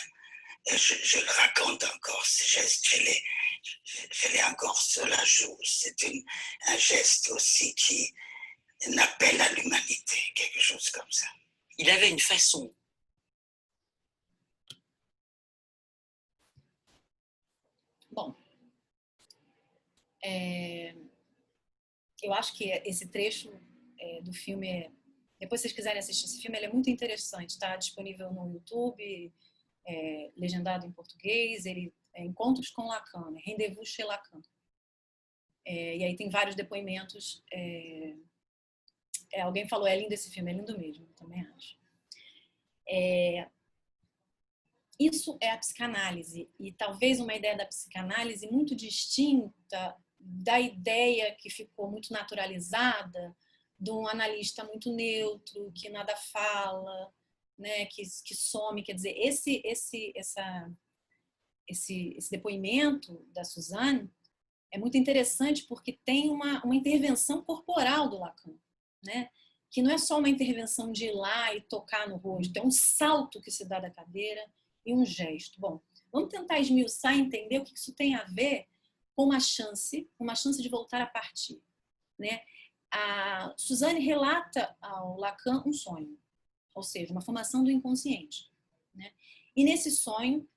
je le raconte encore, ce geste, je l'ai encore sur la joue. C'est un geste aussi qui un appel à l'humanité, quelque chose comme ça. Il avait une façon. Bom, eu acho que esse trecho do filme, depois se vocês quiserem assistir esse filme, ele é muito interessante, está disponível no YouTube, legendado em português, ele Encontros com Lacan, né? Rendezvous chez Lacan. E aí tem vários depoimentos. Alguém falou, é lindo esse filme, é lindo mesmo, eu também acho. Isso é a psicanálise, e talvez uma ideia da psicanálise muito distinta da ideia que ficou muito naturalizada de um analista muito neutro, que nada fala, né, que some. Quer dizer, esse depoimento da Suzanne é muito interessante porque tem uma intervenção corporal do Lacan, né? Que não é só uma intervenção de ir lá e tocar no rosto, é um salto que se dá da cadeira e um gesto. Bom, vamos tentar esmiuçar e entender o que isso tem a ver com uma chance de voltar a partir, né? A Suzanne relata ao Lacan um sonho, ou seja, uma formação do inconsciente, né? E nesse sonho,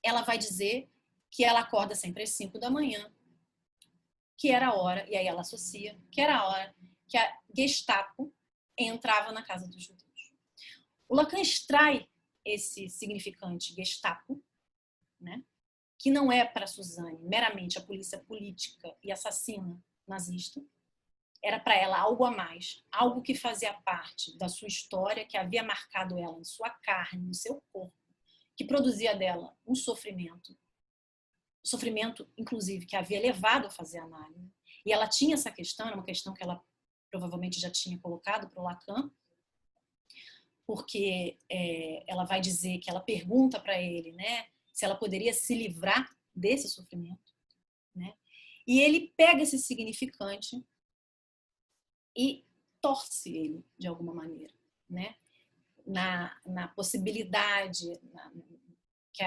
ela vai dizer que ela acorda sempre às 5 da manhã, que era a hora, e aí ela associa, que era a hora que a Gestapo entrava na casa dos judeus. O Lacan extrai esse significante Gestapo, né, que não é para Suzanne meramente a polícia política e assassina nazista, era para ela algo a mais, algo que fazia parte da sua história, que havia marcado ela em sua carne, no seu corpo, que produzia dela um sofrimento, inclusive, que havia levado a fazer análise. E ela tinha essa questão, era uma questão que ela provavelmente já tinha colocado para o Lacan, porque ela vai dizer que ela pergunta para ele, né, se ela poderia se livrar desse sofrimento, né? E ele pega esse significante e torce ele de alguma maneira, né? Na possibilidade que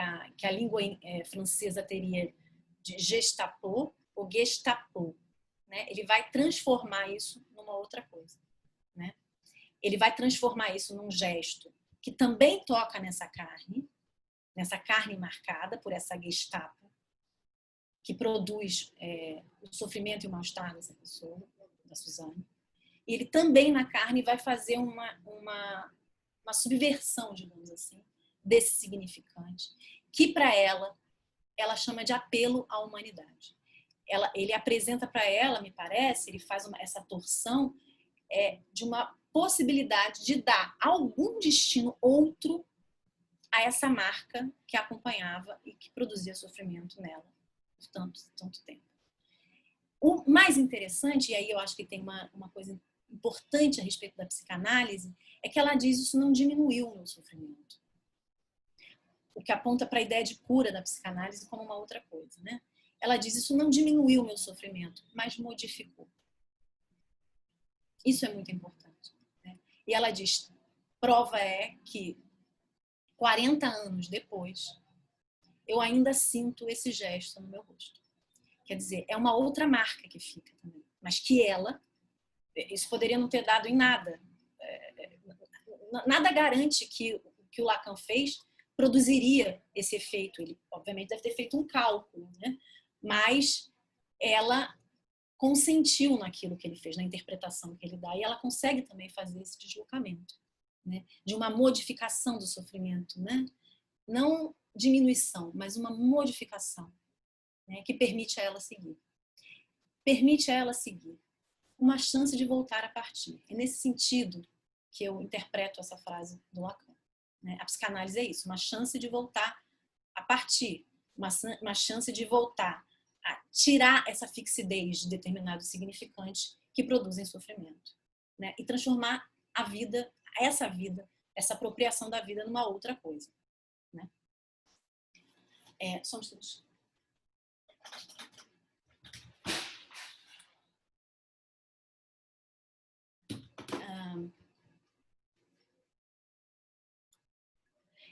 a língua francesa teria de Gestapo ou Gestapo, né? Ele vai transformar isso numa outra coisa, né? Ele vai transformar isso num gesto que também toca nessa carne marcada por essa Gestapo, que produz o sofrimento e o mal-estar dessa pessoa, da Suzanne. E ele também na carne vai fazer uma subversão, digamos assim, desse significante. que para ela chama de apelo à humanidade. Ele apresenta para ela, me parece, ele faz essa torção de uma possibilidade de dar algum destino outro a essa marca que a acompanhava e que produzia sofrimento nela por tanto tempo. O mais interessante, e aí eu acho que tem uma coisa importante a respeito da psicanálise, é que ela diz isso não diminuiu o meu sofrimento. O que aponta para a ideia de cura da psicanálise como uma outra coisa, né? Ela diz isso não diminuiu o meu sofrimento, mas modificou. Isso é muito importante, né? E ela diz, prova é que 40 anos depois, eu ainda sinto esse gesto no meu rosto. Quer dizer, é uma outra marca que fica também, mas que isso poderia não ter dado em nada. Nada garante que o que o Lacan fez produziria esse efeito. Ele, obviamente, deve ter feito um cálculo, né? Mas ela consentiu naquilo que ele fez, na interpretação que ele dá, e ela consegue também fazer esse deslocamento, né? De uma modificação do sofrimento, né? Não diminuição, mas uma modificação, né? Que permite a ela seguir. Permite a ela seguir. Uma chance de voltar a partir. É nesse sentido que eu interpreto essa frase do Lacan, né? A psicanálise é isso, uma chance de voltar a partir, uma chance de voltar a tirar essa fixidez de determinados significantes que produzem sofrimento, né? E transformar a vida, essa apropriação da vida numa outra coisa, né? Só um instante.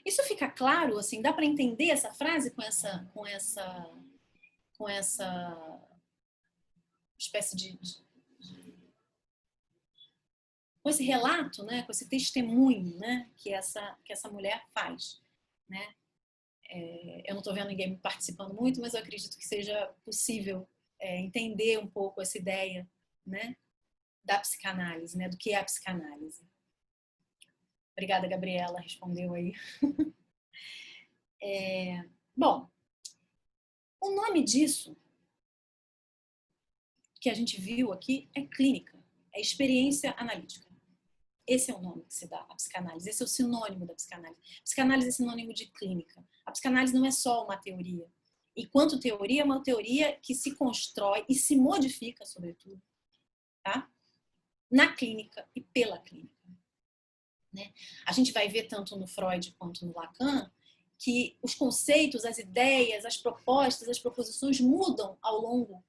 Isso fica claro, assim, dá para entender essa frase com essa espécie com esse relato, né, com esse testemunho, né, que essa mulher faz, né? Eu não estou vendo ninguém participando muito, mas eu acredito que seja possível entender um pouco essa ideia, né, da psicanálise, né, do que é a psicanálise. Obrigada, Gabriela, respondeu aí. Bom, o nome disso que a gente viu aqui é clínica, é experiência analítica. Esse é o nome que se dá à psicanálise, esse é o sinônimo da psicanálise. Psicanálise é sinônimo de clínica. A psicanálise não é só uma teoria. E quanto teoria, é uma teoria que se constrói e se modifica, sobretudo, tá? Na clínica e pela clínica, né? A gente vai ver tanto no Freud quanto no Lacan que os conceitos, as ideias, as propostas, as proposições mudam ao longo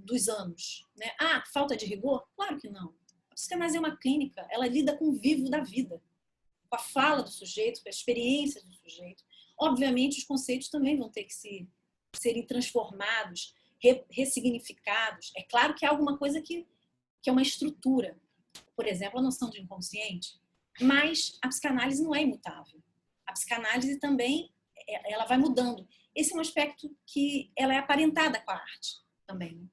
dos anos, né? Falta de rigor? Claro que não. A psicanálise é uma clínica, ela lida com o vivo da vida, com a fala do sujeito, com a experiência do sujeito. Obviamente, os conceitos também vão ter que serem transformados, ressignificados. É claro que há alguma coisa que é uma estrutura. Por exemplo, a noção de inconsciente. Mas a psicanálise não é imutável. A psicanálise também ela vai mudando. Esse é um aspecto que ela é aparentada com a arte também.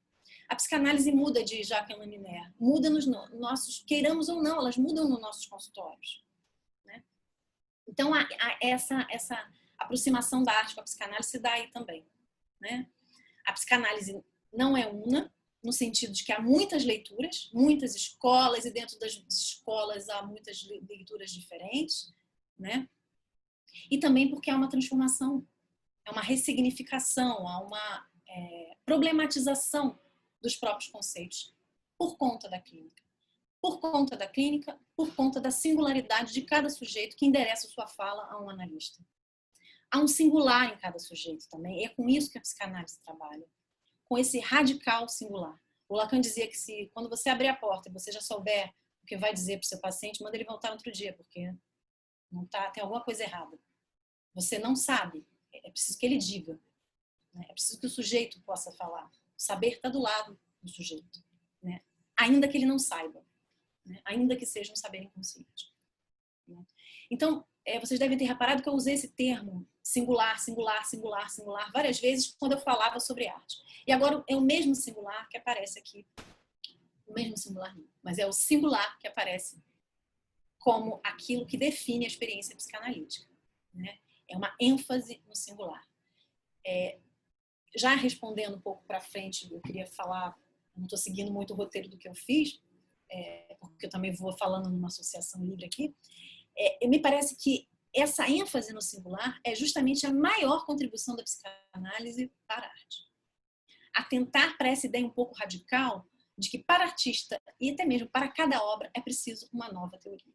A psicanálise muda de Jacques Laminaire, muda nos nossos, queiramos ou não, elas mudam nos nossos consultórios, né? Então, essa aproximação da arte com a psicanálise se dá aí também, né? A psicanálise não é una, no sentido de que há muitas leituras, muitas escolas, e dentro das escolas há muitas leituras diferentes, né? E também porque há uma transformação, é uma ressignificação, há uma problematização dos próprios conceitos por conta da clínica. Por conta da clínica, por conta da singularidade de cada sujeito que endereça sua fala a um analista. Há um singular em cada sujeito também, e é com isso que a psicanálise trabalha, com esse radical singular. O Lacan dizia que quando você abrir a porta e você já souber o que vai dizer para o seu paciente, manda ele voltar outro dia, porque tem alguma coisa errada. Você não sabe, é preciso que ele diga. É preciso que o sujeito possa falar. O saber está do lado do sujeito, né? Ainda que ele não saiba, né? Ainda que seja um saber inconsciente, né? Então, vocês devem ter reparado que eu usei esse termo singular, singular, singular, singular várias vezes quando eu falava sobre arte. E agora é o mesmo singular que aparece aqui. O mesmo singular não, mas é o singular que aparece como aquilo que define a experiência psicanalítica, né? É uma ênfase no singular. Já respondendo um pouco para frente, eu queria falar, não estou seguindo muito o roteiro do que eu fiz, porque eu também vou falando numa associação livre aqui. Me parece que essa ênfase no singular é justamente a maior contribuição da psicanálise para a arte. Atentar para essa ideia um pouco radical de que para artista e até mesmo para cada obra é preciso uma nova teoria.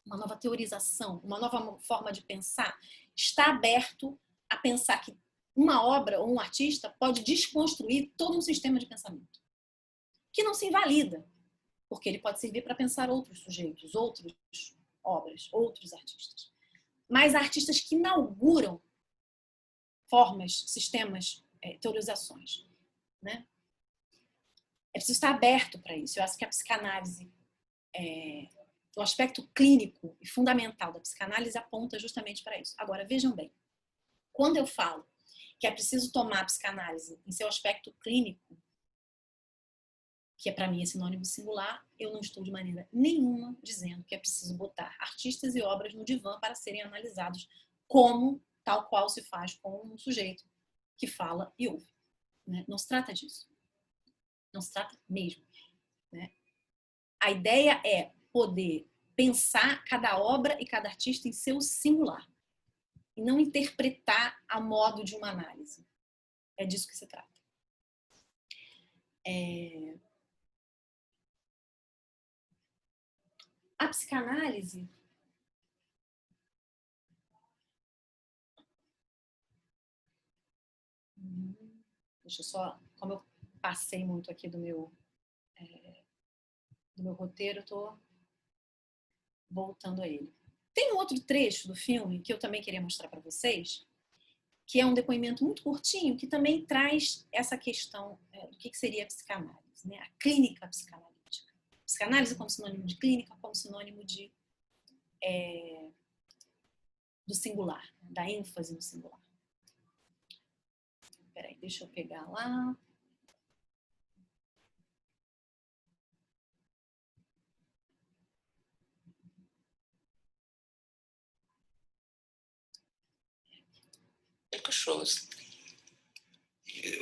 Uma nova teorização, uma nova forma de pensar. Está aberto a pensar que uma obra ou um artista pode desconstruir todo um sistema de pensamento, que não se invalida, porque ele pode servir para pensar outros sujeitos, outras obras, outros artistas. Mas artistas que inauguram formas, sistemas, teorizações, né? É preciso estar aberto para isso. Eu acho que a psicanálise, o aspecto clínico e fundamental da psicanálise aponta justamente para isso. Agora, vejam bem, quando eu falo que é preciso tomar a psicanálise em seu aspecto clínico, que para mim é sinônimo singular, eu não estou de maneira nenhuma dizendo que é preciso botar artistas e obras no divã para serem analisados como tal qual se faz com um sujeito que fala e ouve. Né? Não se trata disso. Não se trata mesmo. Né? A ideia é poder pensar cada obra e cada artista em seu singular e não interpretar a modo de uma análise. É disso que se trata. A psicanálise deixa eu só, como eu passei muito aqui do meu roteiro, eu estou voltando a ele. Tem um outro trecho do filme que eu também queria mostrar para vocês, que é um depoimento muito curtinho, que também traz essa questão do que seria a psicanálise, né? A clínica psicanalítica. Psicanálise como sinônimo de clínica, como sinônimo de do singular, da ênfase no singular. Peraí, deixa eu pegar lá. Quelque chose.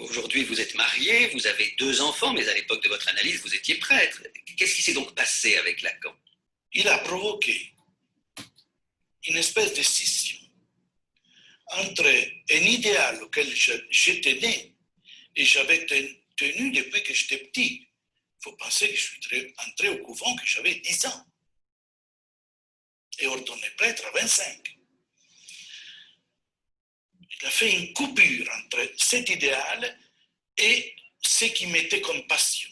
Aujourd'hui, vous êtes marié, vous avez 2 enfants, mais à l'époque de votre analyse, vous étiez prêtre. Qu'est-ce qui s'est donc passé avec Lacan? Il a provoqué une espèce de scission entre un idéal auquel j'étais né et j'avais tenu depuis que j'étais petit. Il faut penser que je suis entré au couvent que j'avais 10 ans et ordonné prêtre à 25. Il a fait une coupure entre cet idéal et ce qui m'était comme passion,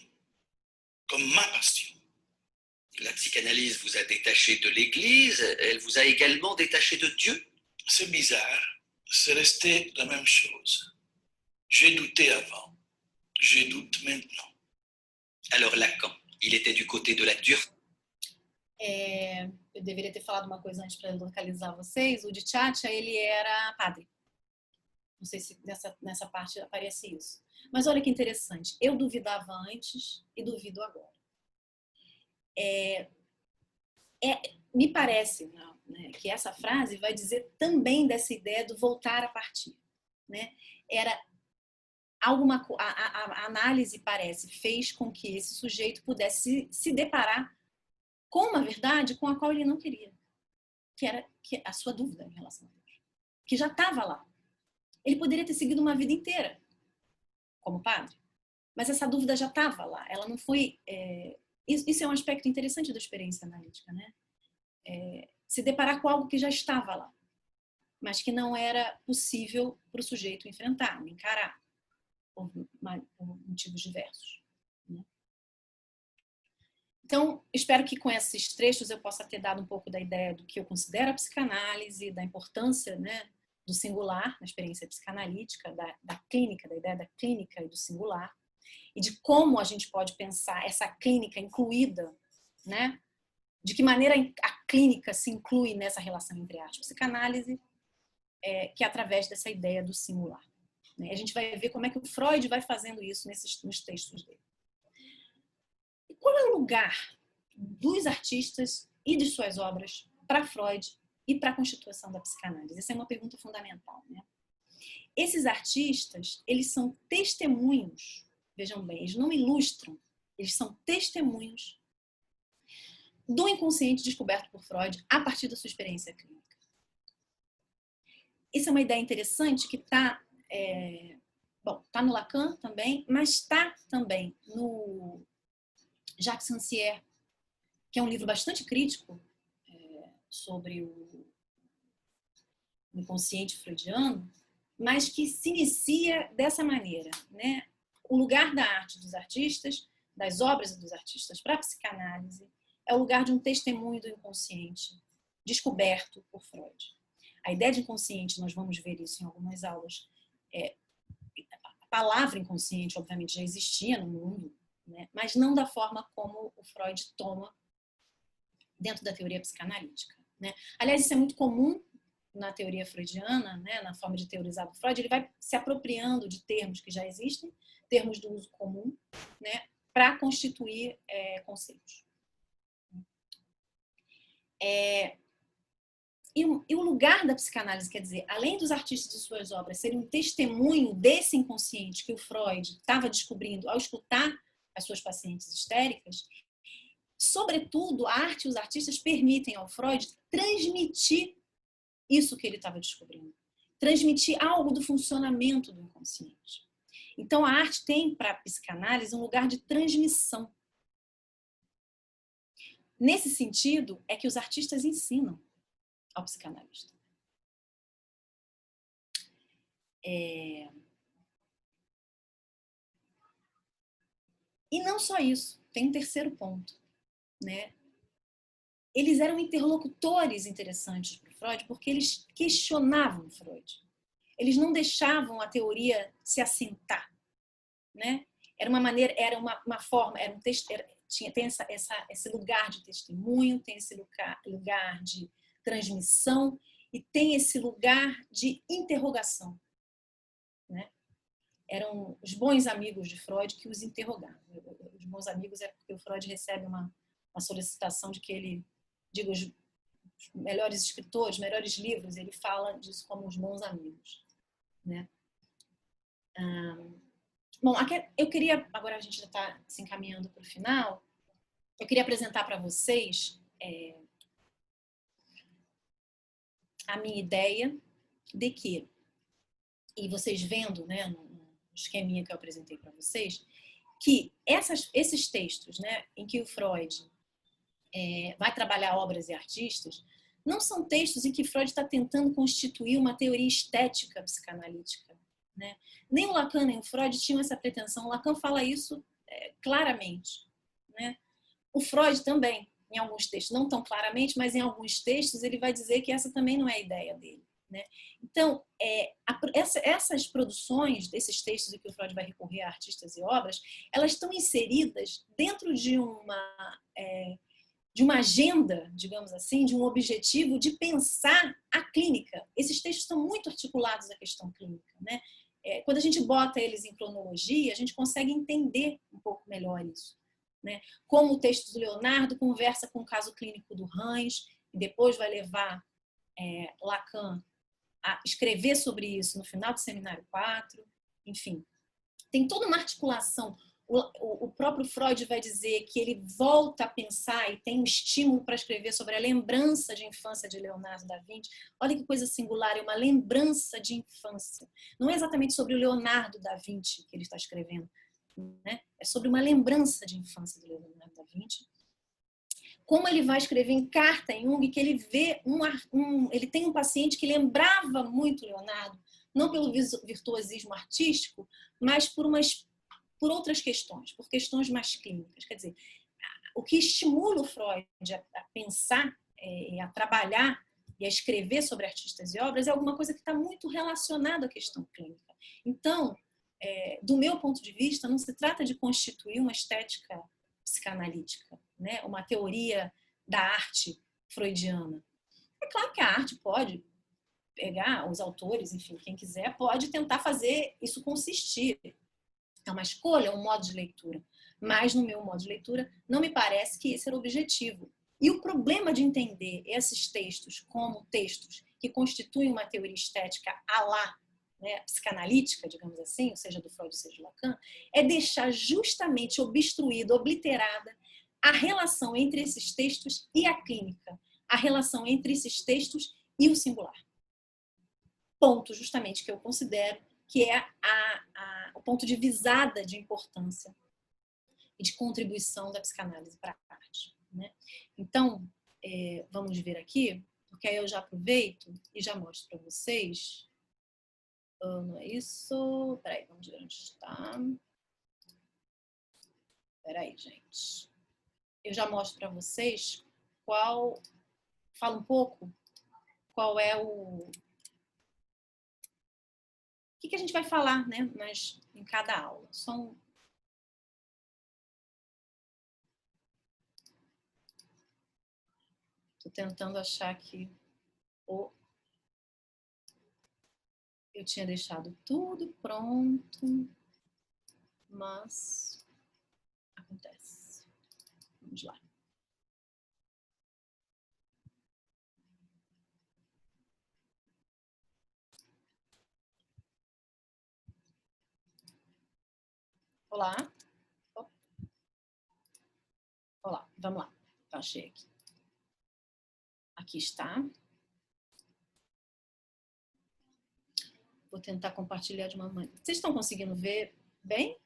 comme ma passion. La psychanalyse vous a détaché de l'Église, elle vous a également détaché de Dieu? C'est bizarre, c'est resté la même chose. J'ai douté avant, je doute maintenant. Alors Lacan, il était du côté de la dureté. Eu deveria ter falado uma coisa antes para localizar vocês. O de Tchatcha, ele era padre. Não sei se nessa parte aparece isso. Mas olha que interessante. Eu duvidava antes e duvido agora. Me parece, né, que essa frase vai dizer também dessa ideia do voltar a partir. Né? A análise, parece, fez com que esse sujeito pudesse se deparar com uma verdade com a qual ele não queria. Que era a sua dúvida em relação a Deus. Que já estava lá. Ele poderia ter seguido uma vida inteira como padre, mas essa dúvida já estava lá. Ela não foi... Isso é um aspecto interessante da experiência analítica, né? Se deparar com algo que já estava lá, mas que não era possível para o sujeito enfrentar, encarar, por motivos diversos. Né? Então, espero que com esses trechos eu possa ter dado um pouco da ideia do que eu considero a psicanálise, da importância, né, do singular na experiência psicanalítica, da clínica, da ideia da clínica e do singular, e de como a gente pode pensar essa clínica incluída, né? De que maneira a clínica se inclui nessa relação entre arte e psicanálise, que é através dessa ideia do singular. Né? A gente vai ver como é que o Freud vai fazendo isso nos textos dele. E qual é o lugar dos artistas e de suas obras para Freud e para a constituição da psicanálise? Essa é uma pergunta fundamental, né? Esses artistas, eles são testemunhos, vejam bem, eles não ilustram, eles são testemunhos do inconsciente descoberto por Freud a partir da sua experiência clínica. Essa é uma ideia interessante que está no Lacan também, mas está também no Jacques Rancière, que é um livro bastante crítico sobre o inconsciente freudiano, mas que se inicia dessa maneira, né? O lugar da arte dos artistas, das obras dos artistas para a psicanálise, é o lugar de um testemunho do inconsciente descoberto por Freud. A ideia de inconsciente, nós vamos ver isso em algumas aulas, a palavra inconsciente, obviamente, já existia no mundo, né? Mas não da forma como o Freud toma dentro da teoria psicanalítica, né? Aliás, isso é muito comum na teoria freudiana, né? Na forma de teorizar do Freud, ele vai se apropriando de termos que já existem, termos do uso comum, né? Para constituir conceitos. E o lugar da psicanálise, quer dizer, além dos artistas de suas obras serem um testemunho desse inconsciente que o Freud estava descobrindo ao escutar as suas pacientes histéricas, sobretudo, a arte e os artistas permitem ao Freud transmitir isso que ele estava descobrindo. Transmitir algo do funcionamento do inconsciente. Então, a arte tem, para a psicanálise, um lugar de transmissão. Nesse sentido, é que os artistas ensinam ao psicanalista. E não só isso, tem um terceiro ponto, né? Eles eram interlocutores interessantes para o Freud porque eles questionavam Freud. Eles não deixavam a teoria se assentar, né? Era uma maneira, era uma forma, era um texto, tem esse lugar de testemunho, tem esse lugar de transmissão e tem esse lugar de interrogação, né? Eram os bons amigos de Freud que os interrogavam. Os bons amigos é porque o Freud recebe uma solicitação de que ele diga os melhores escritores, melhores livros, ele fala disso como os bons amigos, né? Bom, eu queria, agora a gente já está se encaminhando para o final, eu queria apresentar para vocês a minha ideia de que, e vocês vendo, né, no esqueminha que eu apresentei para vocês, que esses textos, né, em que o Freud vai trabalhar obras e artistas, não são textos em que Freud está tentando constituir uma teoria estética psicanalítica, né? Nem o Lacan nem o Freud tinham essa pretensão. O Lacan fala isso claramente, né? O Freud também, em alguns textos, não tão claramente, mas em alguns textos ele vai dizer que essa também não é a ideia dele, né? Então, essas produções desses textos em que o Freud vai recorrer a artistas e obras, elas estão inseridas dentro de uma agenda, digamos assim, de um objetivo de pensar a clínica. Esses textos estão muito articulados à questão clínica, né? Quando a gente bota eles em cronologia, a gente consegue entender um pouco melhor isso, né? Como o texto do Leonardo conversa com o caso clínico do Rães, e depois vai levar Lacan a escrever sobre isso no final do Seminário 4, enfim. Tem toda uma articulação. O próprio Freud vai dizer que ele volta a pensar e tem um estímulo para escrever sobre a lembrança de infância de Leonardo da Vinci. Olha que coisa singular, é uma lembrança de infância. Não é exatamente sobre o Leonardo da Vinci que ele está escrevendo, né? É sobre uma lembrança de infância de Leonardo da Vinci. Como ele vai escrever em carta em Jung que ele vê ele tem um paciente que lembrava muito Leonardo, não pelo virtuosismo artístico, mas por outras questões, por questões mais clínicas. Quer dizer, o que estimula o Freud a pensar, a trabalhar e a escrever sobre artistas e obras é alguma coisa que está muito relacionada à questão clínica. Então, do meu ponto de vista, não se trata de constituir uma estética psicanalítica, né? Uma teoria da arte freudiana. É claro que a arte pode pegar os autores, enfim, quem quiser, pode tentar fazer isso consistir. É uma escolha, um modo de leitura. Mas, no meu modo de leitura, não me parece que esse era o objetivo. E o problema de entender esses textos como textos que constituem uma teoria estética à la, né, psicanalítica, digamos assim, ou seja, do Freud, ou seja, do Lacan, é deixar justamente obstruída, obliterada a relação entre esses textos e a clínica, a relação entre esses textos e o singular. Ponto, justamente, que eu considero que é o ponto de visada de importância e de contribuição da psicanálise para a arte, né? Então, vamos ver aqui, porque aí eu já aproveito e já mostro para vocês. Não é isso? Peraí, vamos ver onde está. Peraí, gente. Eu já mostro para vocês fala um pouco qual é o que a gente vai falar, né, em cada aula. Estou tentando achar aqui eu tinha deixado tudo pronto, mas acontece. Vamos lá. Olá. Olá, vamos lá. Achei aqui. Aqui está. Vou tentar compartilhar de uma maneira. Vocês estão conseguindo ver bem?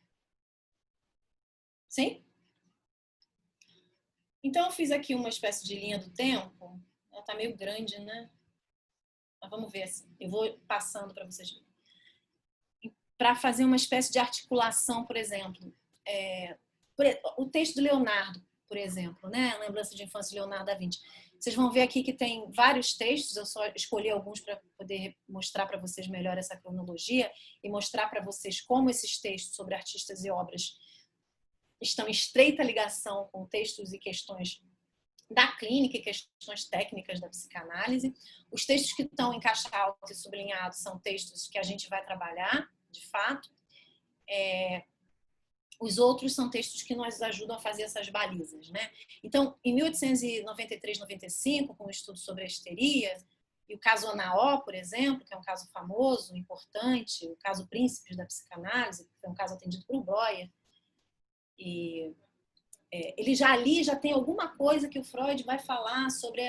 Sim? Então, eu fiz aqui uma espécie de linha do tempo. Ela está meio grande, né? Mas vamos ver assim. Eu vou passando para vocês verem. Para fazer uma espécie de articulação, por exemplo. O texto do Leonardo, por exemplo, né? A Lembrança de Infância de Leonardo da Vinci. Vocês vão ver aqui que tem vários textos, eu só escolhi alguns para poder mostrar para vocês melhor essa cronologia e mostrar para vocês como esses textos sobre artistas e obras estão em estreita ligação com textos e questões da clínica e questões técnicas da psicanálise. Os textos que estão em caixa alta e sublinhados são textos que a gente vai trabalhar, de fato. Os outros são textos que nos ajudam a fazer essas balizas, né? Então, em 1893-95, com um estudo sobre a histeria, e o caso Anaó, por exemplo, que é um caso famoso, importante, o caso Príncipes da Psicanálise, que é um caso atendido por Breuer, e ele já tem alguma coisa que o Freud vai falar sobre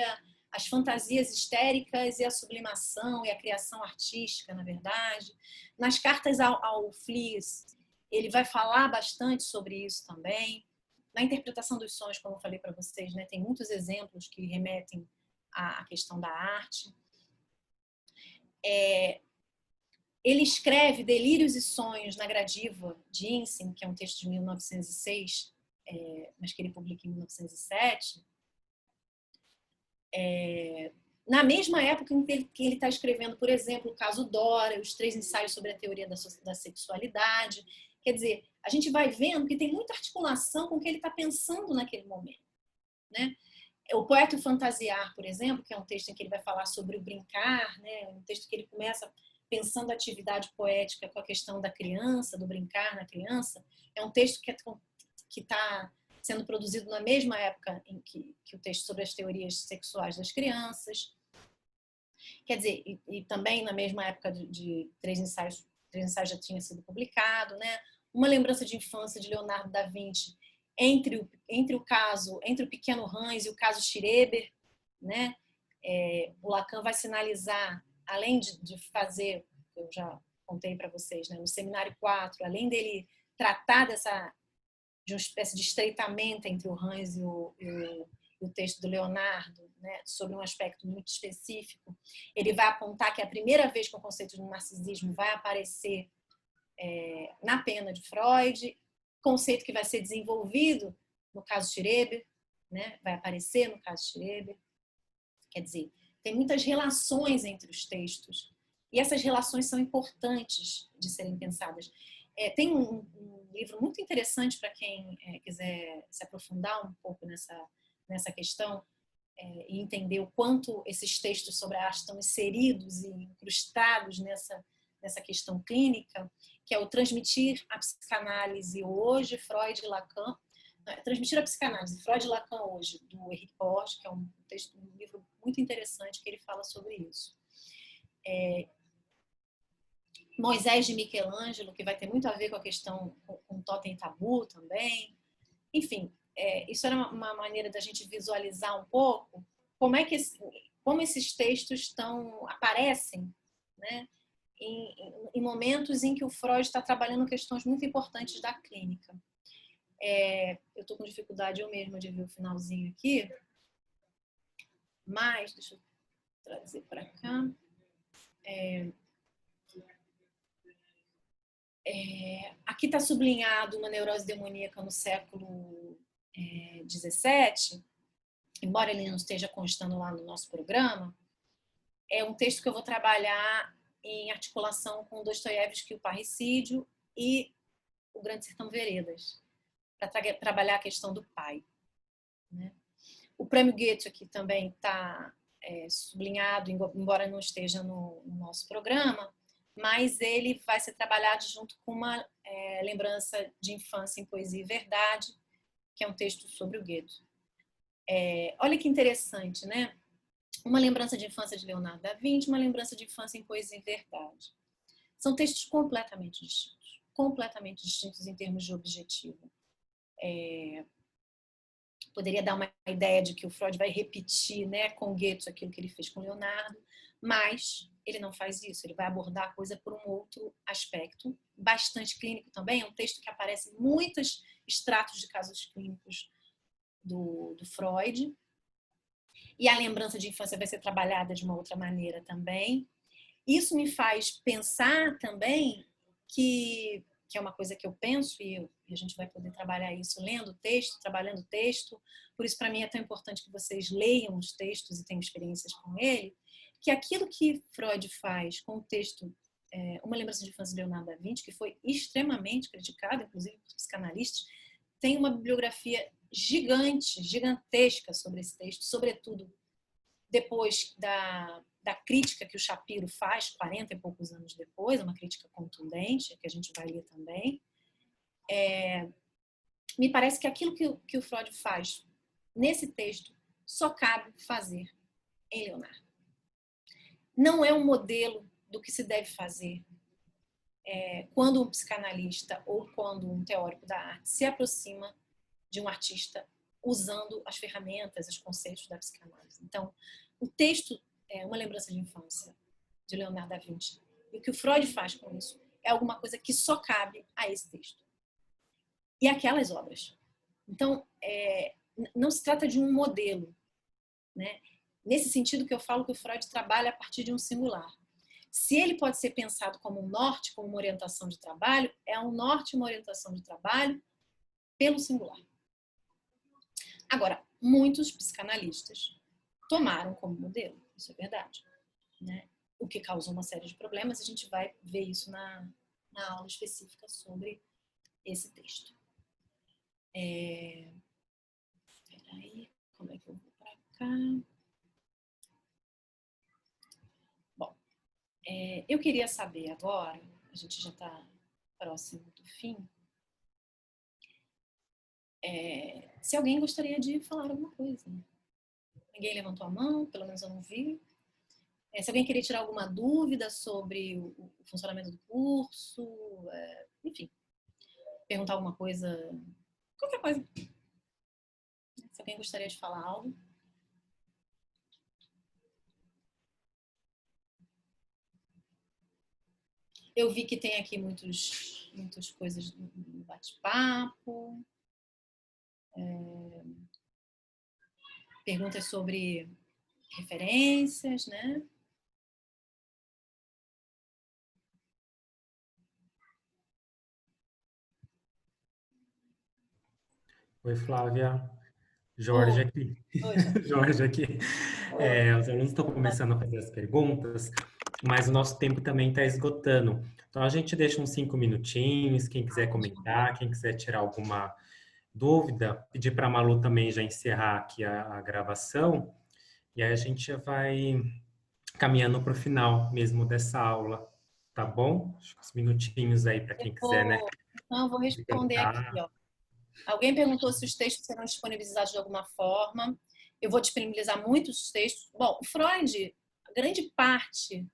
as fantasias histéricas e a sublimação e a criação artística, na verdade. Nas cartas ao Flies, ele vai falar bastante sobre isso também. Na interpretação dos sonhos, como eu falei para vocês, né, tem muitos exemplos que remetem à questão da arte. Ele escreve Delírios e Sonhos na Gradiva de Insim, que é um texto de 1906, mas que ele publica em 1907. Na mesma época em que ele está escrevendo, por exemplo, o caso Dora, os 3 ensaios sobre a teoria da sexualidade. Quer dizer, a gente vai vendo que tem muita articulação com o que ele está pensando naquele momento, né? O Poeta e o Fantasiar, por exemplo, que é um texto em que ele vai falar sobre o brincar, né? Um texto que ele começa pensando a atividade poética com a questão da criança, do brincar na criança. É um texto que está sendo produzido na mesma época em que o texto sobre as teorias sexuais das crianças. Quer dizer, e também na mesma época de 3 ensaios já tinha sido publicado, né? Uma Lembrança de Infância de Leonardo da Vinci, entre o Pequeno Hans e o caso Schreber, né? O Lacan vai sinalizar, além de fazer, eu já contei para vocês, né? No Seminário 4, além dele tratar de uma espécie de estreitamento entre o Hans e o texto do Leonardo, né, sobre um aspecto muito específico, ele vai apontar que é a primeira vez que o conceito de narcisismo vai aparecer na pena de Freud, conceito que vai ser desenvolvido no caso Schreber, né, vai aparecer no caso Schreber. Quer dizer, tem muitas relações entre os textos e essas relações são importantes de serem pensadas. Tem um livro muito interessante para quem quiser se aprofundar um pouco nessa questão e entender o quanto esses textos sobre a arte estão inseridos e incrustados nessa questão clínica, que é o Transmitir a Psicanálise hoje, Freud e Lacan, Transmitir a Psicanálise, Freud e Lacan hoje, do Henrique Porte, que é um livro muito interessante que ele fala sobre isso. Moisés de Michelangelo, que vai ter muito a ver com a questão com totem e tabu também. Enfim, isso era uma maneira da gente visualizar um pouco como esses textos aparecem, né, em momentos em que o Freud está trabalhando questões muito importantes da clínica. Eu estou com dificuldade eu mesma de ver o finalzinho aqui, mas deixa eu trazer para cá. Aqui está sublinhado uma neurose demoníaca no século XVII, embora ele não esteja constando lá no nosso programa. É um texto que eu vou trabalhar em articulação com Dostoiévski, o Parricídio, e o Grande Sertão Veredas, para trabalhar a questão do pai, né? O Prêmio Goethe aqui também está sublinhado, embora não esteja no nosso programa, mas ele vai ser trabalhado junto com uma lembrança de infância em Poesia e Verdade, que é um texto sobre o Goethe. Olha que interessante, né? Uma lembrança de infância de Leonardo da Vinci, uma lembrança de infância em Poesia e Verdade. São textos completamente distintos em termos de objetivo. Poderia dar uma ideia de que o Freud vai repetir, né, com Goethe aquilo que ele fez com Leonardo, mas ele não faz isso, ele vai abordar a coisa por um outro aspecto, bastante clínico também. É um texto que aparece em muitos extratos de casos clínicos do Freud, e a lembrança de infância vai ser trabalhada de uma outra maneira também. Isso me faz pensar também que é uma coisa que eu penso, e a gente vai poder trabalhar isso lendo o texto, trabalhando o texto. Por isso, para mim, é tão importante que vocês leiam os textos e tenham experiências com ele, que aquilo que Freud faz com o texto Uma Lembrança de Infância de Leonardo da Vinci, que foi extremamente criticado, inclusive por psicanalistas, tem uma bibliografia gigantesca sobre esse texto, sobretudo depois da crítica que o Shapiro faz, 40 e poucos anos depois, uma crítica contundente, que a gente vai ler também. Me parece que aquilo que o Freud faz nesse texto só cabe fazer em Leonardo. Não é um modelo do que se deve fazer quando um psicanalista ou quando um teórico da arte se aproxima de um artista usando as ferramentas, os conceitos da psicanálise. Então, o texto Uma Lembrança de Infância, de Leonardo da Vinci, e o que o Freud faz com isso é alguma coisa que só cabe a esse texto e aquelas obras. Então, não se trata de um modelo, né? Nesse sentido que eu falo que o Freud trabalha a partir de um singular. Se ele pode ser pensado como um norte, como uma orientação de trabalho, é um norte e uma orientação de trabalho pelo singular. Agora, muitos psicanalistas tomaram como modelo, isso é verdade, né? O que causou uma série de problemas, a gente vai ver isso na aula específica sobre esse texto. Peraí, como é que eu vou para cá? Bom, eu queria saber agora, a gente já está próximo do fim, se alguém gostaria de falar alguma coisa. Ninguém levantou a mão, pelo menos eu não vi. Se alguém queria tirar alguma dúvida sobre o funcionamento do curso, enfim, perguntar alguma coisa, qualquer coisa. Se alguém gostaria de falar algo. Eu vi que tem aqui muitas coisas no bate-papo. Perguntas sobre referências, né? Oi, Flávia. Jorge aqui. Oi. Jorge aqui. Os alunos estão começando a fazer as perguntas, mas o nosso tempo também está esgotando. Então, a gente deixa uns 5 minutinhos, quem quiser comentar, quem quiser tirar alguma dúvida, pedir para a Malu também já encerrar aqui a gravação, e aí a gente já vai caminhando para o final mesmo dessa aula, tá bom? Acho que uns minutinhos aí para quem quiser, né? Não, eu vou responder aqui, ó. Alguém perguntou se os textos serão disponibilizados de alguma forma. Eu vou disponibilizar muitos textos. Bom, o Freud, a grande parte